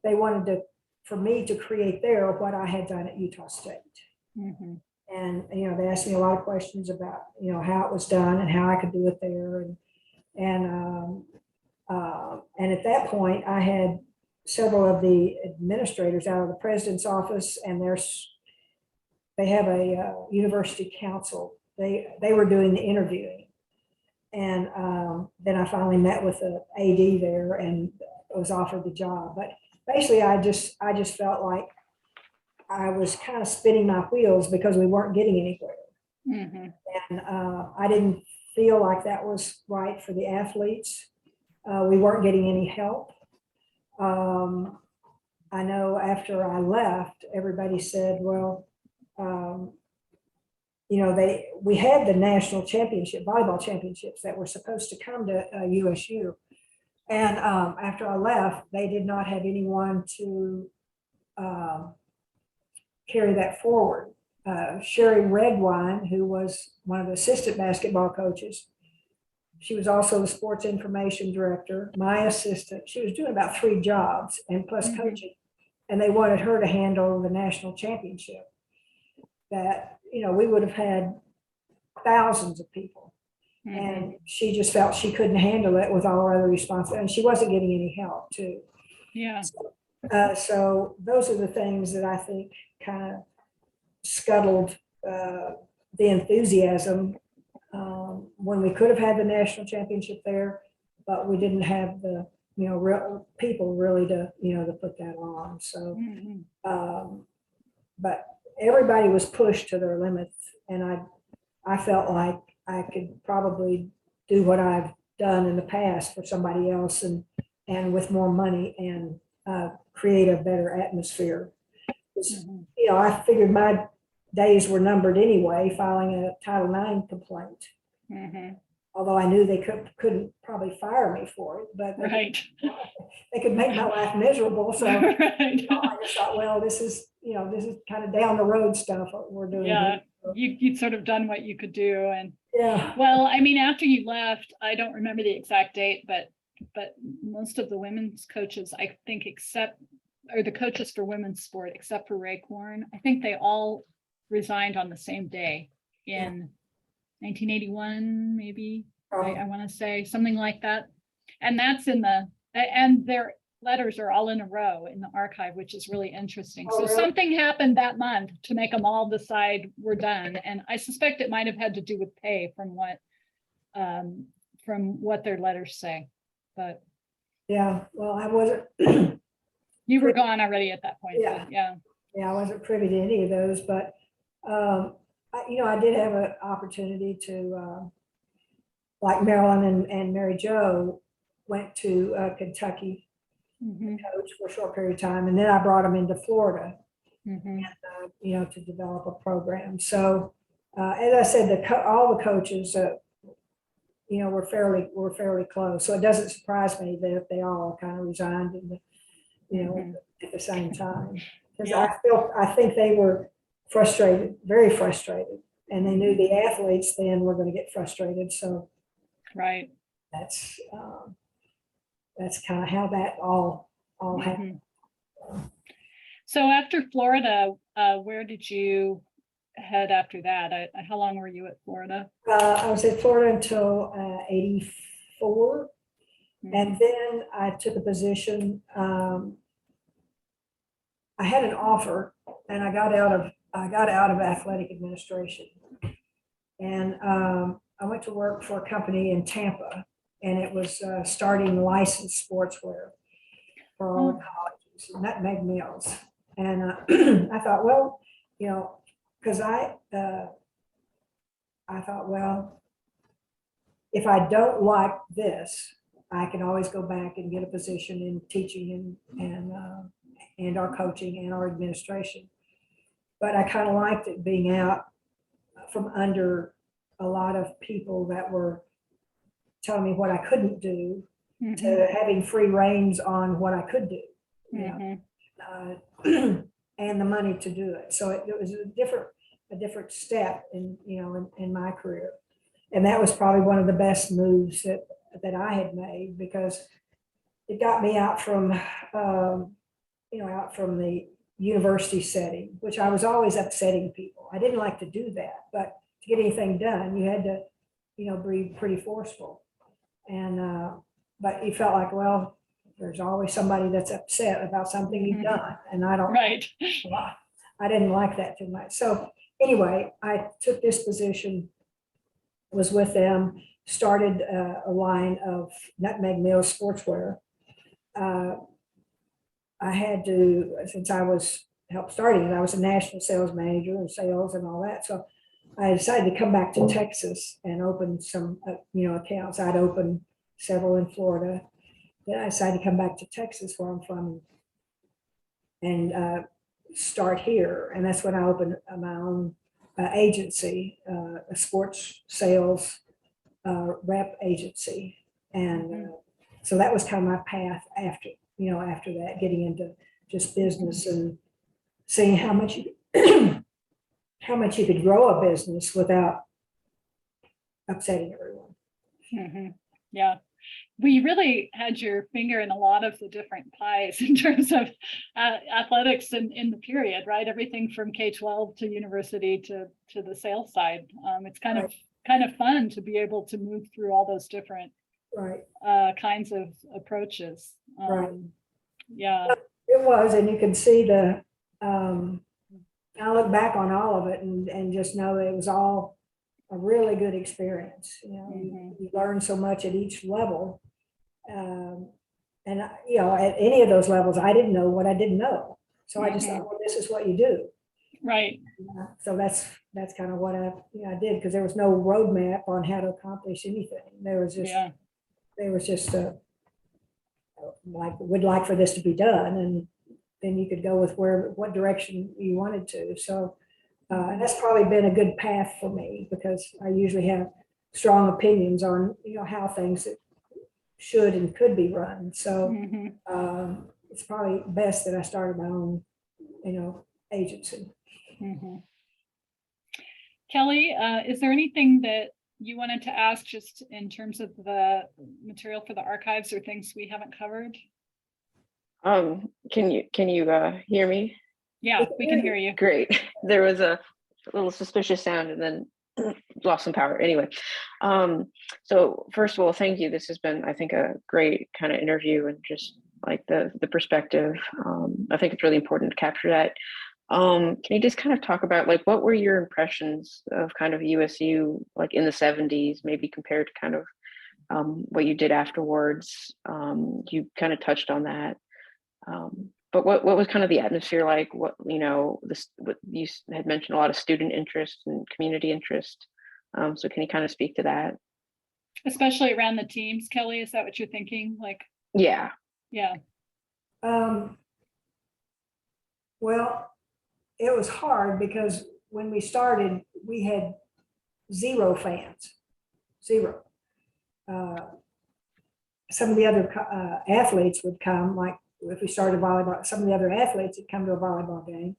they wanted for me to create there what I had done at Utah State. Mhm. And, you know, they asked me a lot of questions about, you know, how it was done and how I could do it there. And at that point, I had several of the administrators out of the president's office, and they have a university council. They were doing the interviewing. And then I finally met with the AD there and was offered the job. But basically, I just felt like I was kind of spinning my wheels because we weren't getting anywhere. Mhm. And I didn't feel like that was right for the athletes. We weren't getting any help. I know after I left, everybody said, well, you know, we had the national championship, volleyball championships that were supposed to come to USU. And after I left, they did not have anyone to carry that forward. Sherry Redwine, who was one of the assistant basketball coaches, she was also the sports information director, my assistant. She was doing about 3 jobs and plus coaching. And they wanted her to handle the national championship. That, you know, we would have had thousands of people. And she just felt she couldn't handle it with all her other responsibilities. And she wasn't getting any help too. Yeah. So those are the things that I think kind of scuttled the enthusiasm when we could have had the national championship there, but we didn't have the, you know, real people really to, you know, to put that on. So, but everybody was pushed to their limits, and I felt like I could probably do what I've done in the past for somebody else and with more money and create a better atmosphere. You know, I figured my days were numbered anyway, filing a Title IX complaint. Although I knew they couldn't probably fire me for it, but they could make my life miserable. So I just thought, well, this is kind of down the road stuff we're doing. Yeah, here. you'd sort of done what you could do. And yeah, well, I mean, after you left, I don't remember the exact date, but most of the women's coaches, I think, the coaches for women's sport, except for Ray Korn, I think they all resigned on the same day in 1981, maybe. I want to say something like that. And that's and their letters are all in a row in the archive, which is really interesting. So really? Something happened that month to make them all decide we're done. And I suspect it might have had to do with pay from what their letters say. But yeah, well, I wasn't. You were gone already at that point. Yeah. Yeah. Yeah, I wasn't privy to any of those, but I did have an opportunity to, like Marilyn and Mary Jo went to Kentucky Mhm, coach for a short period of time, and then I brought them into Florida, mhm. to develop a program. So, as I said, all the coaches, we're fairly close. So it doesn't surprise me that they all kind of resigned Mhm. at the same time. Because Yeah. I think they were frustrated, very frustrated, and they knew the athletes then were going to get frustrated. So Right. that's kind of how that all happened. Mhm. So after Florida, where did you head after that? How long were you at Florida? I was at Florida until 84. Mhm. And then I took a position. I had an offer, and I got out of athletic administration, and I went to work for a company in Tampa, and it was starting licensed sportswear for all the colleges, nutmeg mills. And I thought, well, because I thought, well, if I don't like this, I can always go back and get a position in teaching and our coaching and our administration. But I kind of liked it being out from under a lot of people that were telling me what I couldn't do Mhm. to having free reins on what I could do, Mhm. and the money to do it. So it was a different step in my career. And that was probably one of the best moves that I had made, because it got me out from the university setting, which I was always upsetting people. I didn't like to do that, but to get anything done, you had to, be pretty forceful. And but you felt like, well, there's always somebody that's upset about something you've done, and Right. I didn't like that too much. So anyway, I took this position, was with them, started a line of Nutmeg Mills sportswear. I had to, since I was helped starting it, I was a national sales manager and sales and all that. So I decided to come back to Texas and open some, accounts. I'd opened several in Florida. Then I decided to come back to Texas, where I'm from, and start here. And that's when I opened my own agency, a sports sales rep agency. And so that was kind of my path after that, getting into just business and seeing how much you could grow a business without upsetting everyone. Mhm. Yeah. We really had your finger in a lot of the different pies in terms of athletics in the period, right? Everything from K-12 to university to the sales side. It's kind of fun to be able to move through all those different Right. kinds of approaches. Right. Yeah. It was, and you can see I look back on all of it and just know that it was all a really good experience. You learn so much at each level. And at any of those levels, I didn't know what I didn't know. So I just thought, well, this is what you do. Right. So that's kind of what I did, because there was no roadmap on how to accomplish anything. There was just like, would like for this to be done, and then you could go with what direction you wanted to. So that's probably been a good path for me, because I usually have strong opinions on how things that should and could be run. So it's probably best that I started my own agency. Kelly, is there anything that you wanted to ask just in terms of the material for the archives or things we haven't covered? Can you hear me? Yeah, we can hear you. Great. There was a little suspicious sound and then lost some power. Anyway, so first of all, thank you. This has been, I think, a great kind of interview, and just like the perspective. I think it's really important to capture that. Can you just kind of talk about, like, what were your impressions of kind of USU, like in the 70s, maybe compared to kind of what you did afterwards? You kind of touched on that. But what was kind of the atmosphere like? What you had mentioned, a lot of student interest and community interest. So can you kind of speak to that? Especially around the teams, Kelly, is that what you're thinking? Like, Yeah. yeah. Well, it was hard because when we started, we had 0 fans, 0. Some of the other athletes would come, like if we started volleyball, some of the other athletes would come to a volleyball game,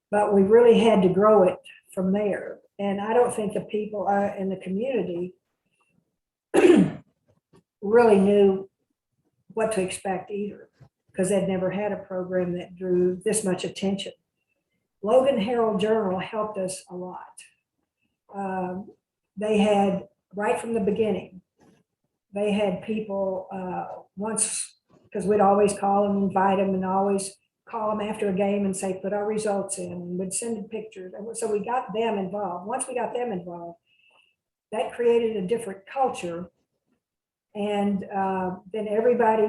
but we really had to grow it from there. And I don't think the people in the community really knew what to expect either, because they'd never had a program that drew this much attention. Logan Herald Journal helped us a lot. They had, right from the beginning, they had people once, because we'd always call them, invite them, and always call them after a game and say, put our results in, and we'd send them pictures. And so we got them involved. Once we got them involved, that created a different culture. And then everybody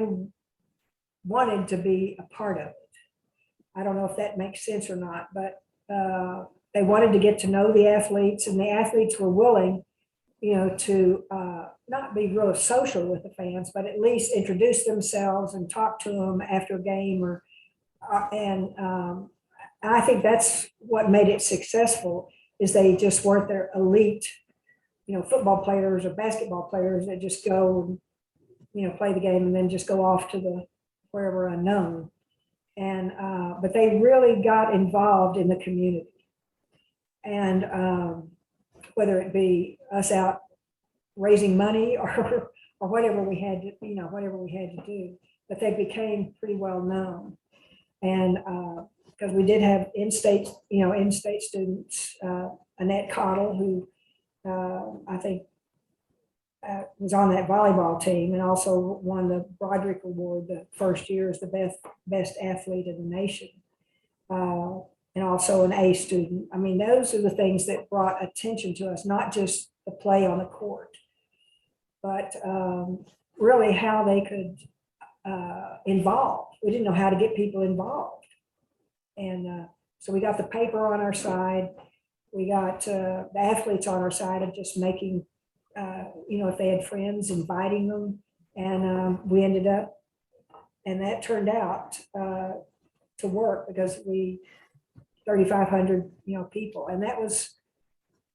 wanted to be a part of it. I don't know if that makes sense or not, but they wanted to get to know the athletes, and the athletes were willing, to not be real social with the fans, but at least introduce themselves and talk to them after a game. And I think that's what made it successful, is they just weren't their elite, football players or basketball players that just go, play the game and then just go off to the wherever unknown. And but they really got involved in the community, and whether it be us out raising money or whatever we had to, whatever we had to do, but they became pretty well known. And because we did have in-state students, Annette Cottle, who I think was on that volleyball team and also won the Broderick Award the first year as the best athlete in the nation, and also an A student. I mean, those are the things that brought attention to us, not just the play on the court, but really how they could involve. We didn't know how to get people involved. And so we got the paper on our side. We got the athletes on our side of just making, if they had friends, inviting them. And we ended up, and that turned out to work, because 3,500, people. And that was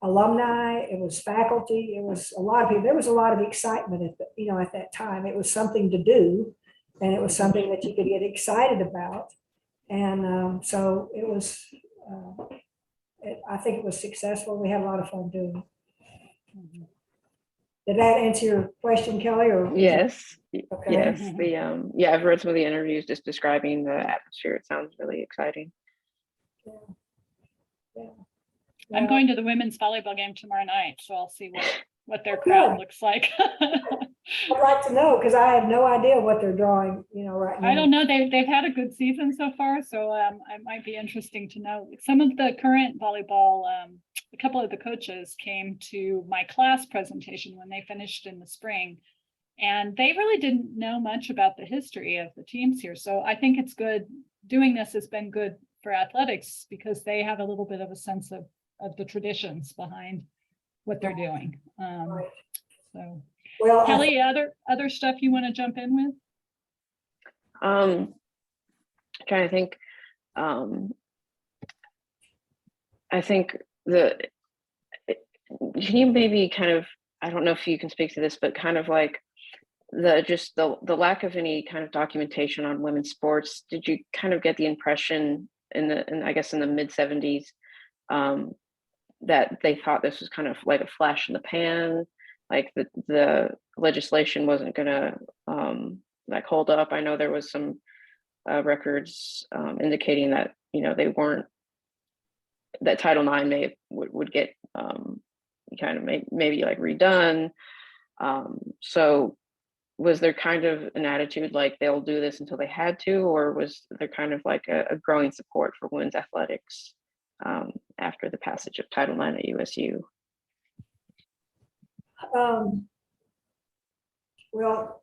alumni, it was faculty, it was a lot of people. There was a lot of excitement at that time. It was something to do, and it was something that you could get excited about. And so it was, I think it was successful. We had a lot of fun doing it. Did that answer your question, Kelly? Or yes, okay. Yes. I've read some of the interviews just describing the atmosphere. It sounds really exciting. Yeah. I'm going to the women's volleyball game tomorrow night, so I'll see what their crowd looks like. I'd like to know, because I have no idea what they're drawing, right now. I don't know. They've had a good season so far, so it might be interesting to know. Some of the current volleyball, a couple of the coaches came to my class presentation when they finished in the spring, and they really didn't know much about the history of the teams here. So I think it's good. Doing this has been good for athletics, because they have a little bit of a sense of the traditions behind what they're doing. Right. So, well, Kelly, other stuff you want to jump in with? Trying to think. I think can you maybe kind of, I don't know if you can speak to this, but kind of like the lack of any kind of documentation on women's sports. Did you kind of get the impression in the mid 70s that they thought this was kind of like a flash in the pan, like the legislation wasn't gonna like hold up? I know there was some records indicating that they weren't, that Title IX would get kind of maybe like redone. So was there kind of an attitude like they'll do this until they had to, or was there kind of like a growing support for women's athletics after the passage of Title IX at USU? Well,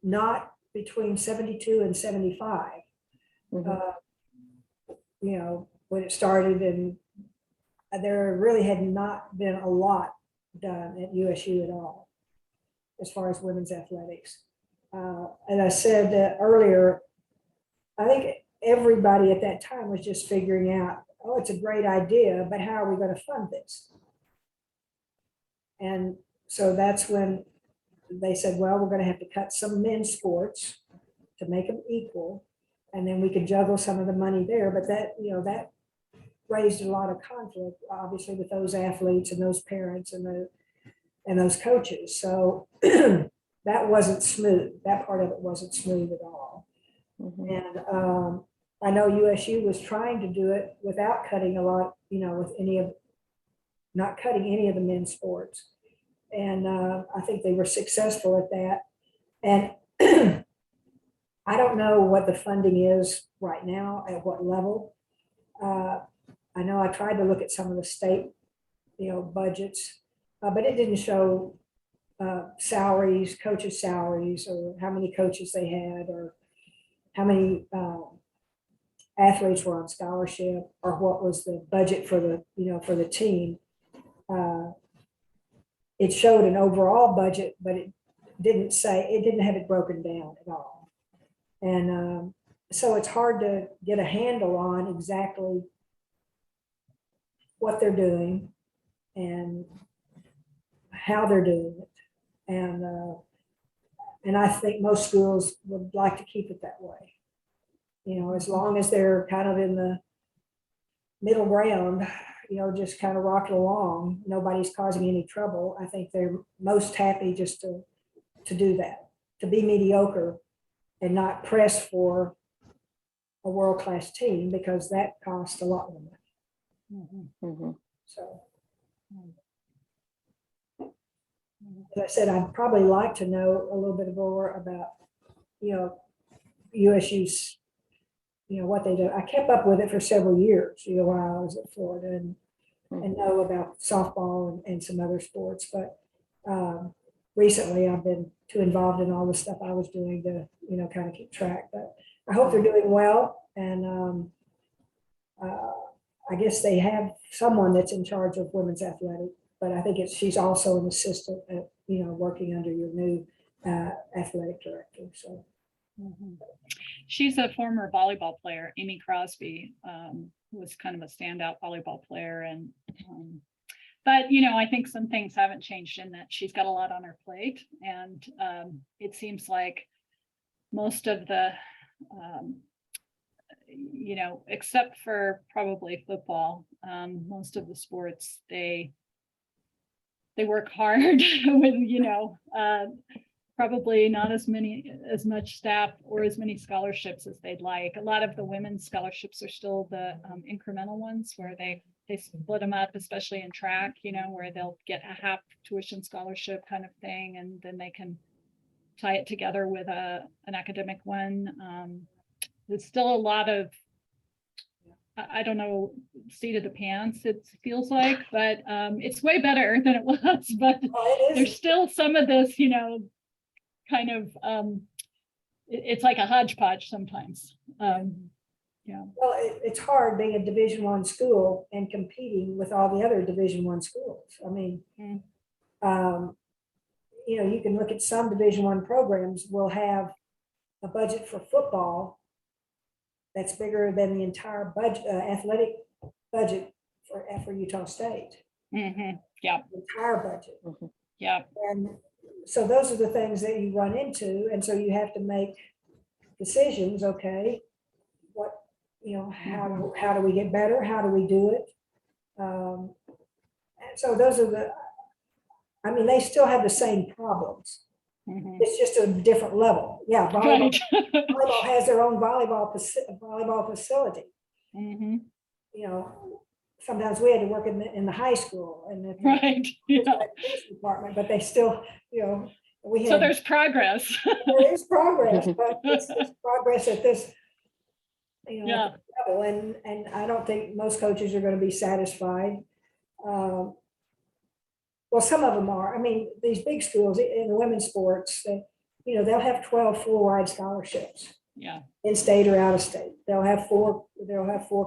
not between 72 and 75. Mm-hmm. When it started, and there really had not been a lot done at USU at all as far as women's athletics. as I said earlier, I think everybody at that time was just figuring out, oh, it's a great idea, but how are we going to fund this? And so that's when they said, well, we're going to have to cut some men's sports to make them equal. And then we could juggle some of the money there. But that, that raised a lot of conflict, obviously, with those athletes and those parents and those coaches. So that wasn't smooth. That part of it wasn't smooth at all. Mhm. And I know USU was trying to do it without cutting a lot, with not cutting any of the men's sports. And I think they were successful at that. And I don't know what the funding is right now, at what level. I know I tried to look at some of the state, budgets, but it didn't show salaries, coaches' salaries, or how many coaches they had, or how many athletes were on scholarship, or what was the budget for the team. It showed an overall budget, but it didn't have it broken down at all. And so it's hard to get a handle on exactly what they're doing and how they're doing it. And I think most schools would like to keep it that way. As long as they're kind of in the middle ground, just kind of rocking along, nobody's causing any trouble. I think they're most happy just to do that, to be mediocre and not press for a world-class team, because that costs a lot more money. Mhm. So, as I said, I'd probably like to know a little bit more about, USU's, what they do. I kept up with it for several years, while I was at Florida, and know about softball and some other sports. But recently I've been too involved in all the stuff I was doing to, kind of keep track. But I hope they're doing well. And I guess they have someone that's in charge of women's athletic, but I think she's also an assistant at, working under your new athletic director. So. Mhm. She's a former volleyball player, Amy Crosby, was kind of a standout volleyball player. And but I think some things haven't changed in that she's got a lot on her plate. And it seems like most of the except for probably football, most of the sports, they work hard with, probably not as much staff or as many scholarships as they'd like. A lot of the women's scholarships are still the incremental ones, where they split them up, especially in track, where they'll get a half tuition scholarship kind of thing, and then they can tie it together with an academic one. There's still a lot of, I don't know, seat of the pants, it feels like, but it's way better than it was. But there's still some of this, kind of, it's like a hodgepodge sometimes. Yeah. Well, it's hard being a Division I school and competing with all the other Division I schools. I mean, you can look at some Division I programs will have a budget for football that's bigger than the entire budget, athletic budget for Utah State. Mm-hmm. Yeah. The entire budget. Mm-hmm. Yeah. And so those are the things that you run into. And so you have to make decisions. Okay, what, how do we get better? How do we do it? And so those are they still have the same problems. Mm-hmm. It's just a different level. Yeah, volleyball, volleyball has their own volleyball facility. Mm-hmm. Sometimes we had to work in the high school and the education department, but they still, we had. So there's progress. There is progress, but it's progress at this, level, and I don't think most coaches are going to be satisfied. Well, some of them are. I mean, these big schools in the women's sports, they'll have 12 full-ride scholarships. Yeah. In state or out of state. They'll have four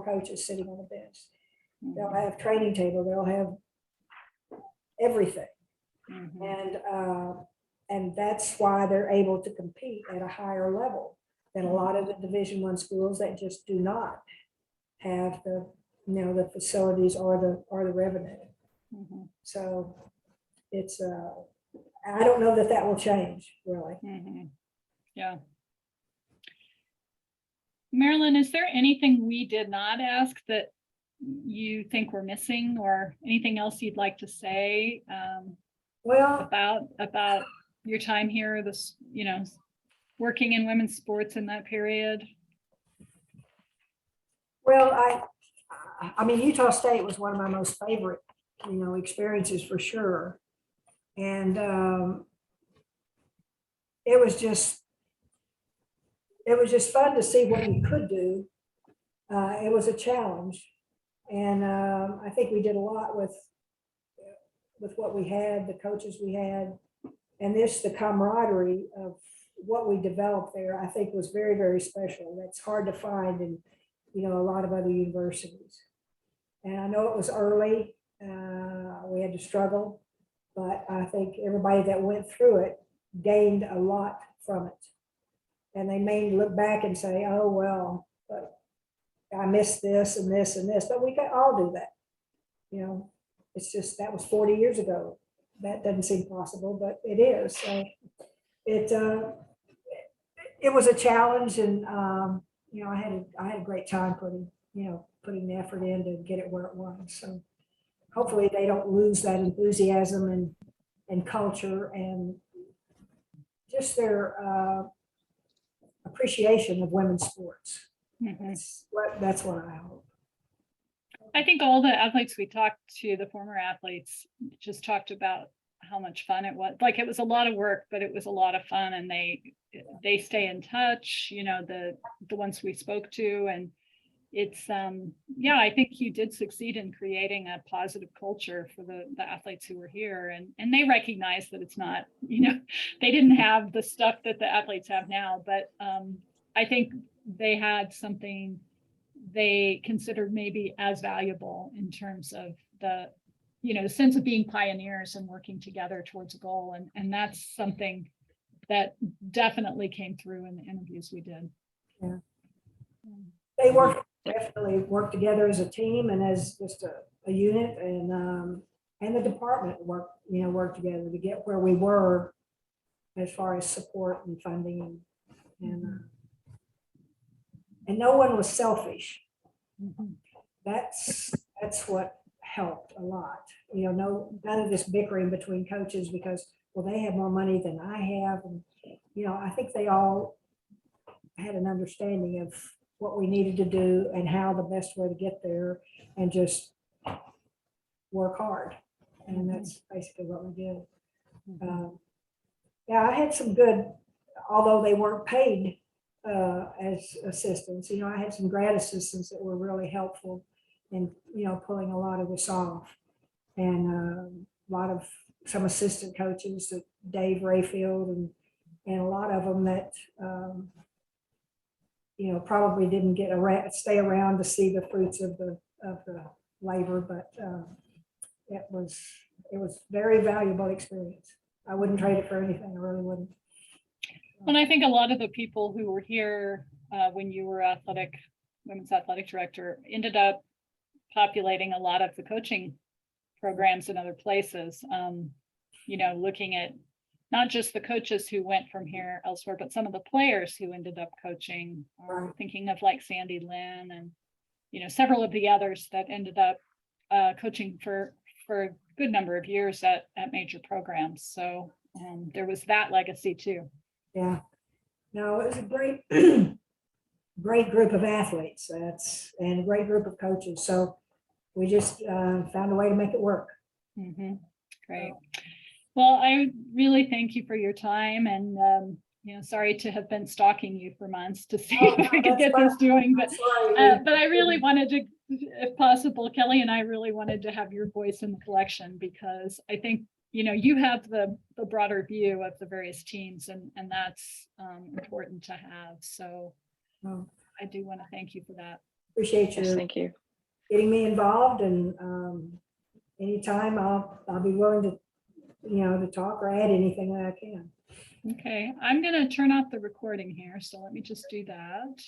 coaches sitting on the bench. Mm-hmm. They'll have training table. They'll have everything. Mm-hmm. and that's why they're able to compete at a higher level than a lot of the Division I schools that just do not have the, the facilities or the revenue. Mhm. So it's, I don't know that will change, really. Mhm. Yeah. Marilyn, is there anything we did not ask that you think we're missing, or anything else you'd like to say Well, about your time here, this, working in women's sports in that period? well, I mean, Utah State was one of my most favorite, experiences for sure. And it was just fun to see what you could do. It was a challenge. And I think we did a lot with what we had, the coaches we had, and the camaraderie of what we developed there, I think was very, very special. That's hard to find in, a lot of other universities. And I know it was early, we had to struggle, but I think everybody that went through it gained a lot from it. And they may look back and say, oh, well, but I missed this and this and this, but we can all do that. It's just, that was 40 years ago. That doesn't seem possible, but it is. So it was a challenge, and I had a great time putting the effort in to get it where it was. So hopefully they don't lose that enthusiasm and culture and just their appreciation of women's sports. Mhm. That's what I hope. I think all the athletes we talked to, the former athletes, just talked about how much fun it was. Like, it was a lot of work, but it was a lot of fun, and they stay in touch, the ones we spoke to. And it's, I think you did succeed in creating a positive culture for the athletes who were here. And they recognize that it's not, they didn't have the stuff that the athletes have now, but I think they had something they considered maybe as valuable in terms of the sense of being pioneers and working together towards a goal. And that's something that definitely came through in the interviews we did. Yeah. They definitely worked together as a team and as just a unit, and the department worked together to get where we were as far as support and funding, and no one was selfish. Mhm. That's what helped a lot. None of this bickering between coaches because, well, they have more money than I have. And, I think they all had an understanding of what we needed to do and how the best way to get there, and just work hard. And that's basically what we did. I had some good, although they weren't paid as assistants, I had some grad assistants that were really helpful in, pulling a lot of this off. And some assistant coaches, that Dave Rayfield, and a lot of them that, probably didn't stay around to see the fruits of the labor, but it was very valuable experience. I wouldn't trade it for anything. I really wouldn't. And I think a lot of the people who were here when you were women's athletic director ended up populating a lot of the coaching programs in other places, looking at not just the coaches who went from here elsewhere, but some of the players who ended up coaching, or thinking of like Sandy Lynn and, several of the others that ended up coaching for a good number of years at major programs. So there was that legacy too. Yeah, no, it was a great, great group of athletes. And a great group of coaches. So we just found a way to make it work. Mm-hmm. Great. Well, I really thank you for your time, and sorry to have been stalking you for months to see if we could get this doing, but I really wanted to, if possible, Kelly and I really wanted to have your voice in the collection, because I think you have the broader view of the various teams, and that's important to have. So I do want to thank you for that. Appreciate you. Yes, thank you. Getting me involved, and anytime I'll be willing to, to talk or add anything that I can. Okay, I'm gonna turn off the recording here, so let me just do that.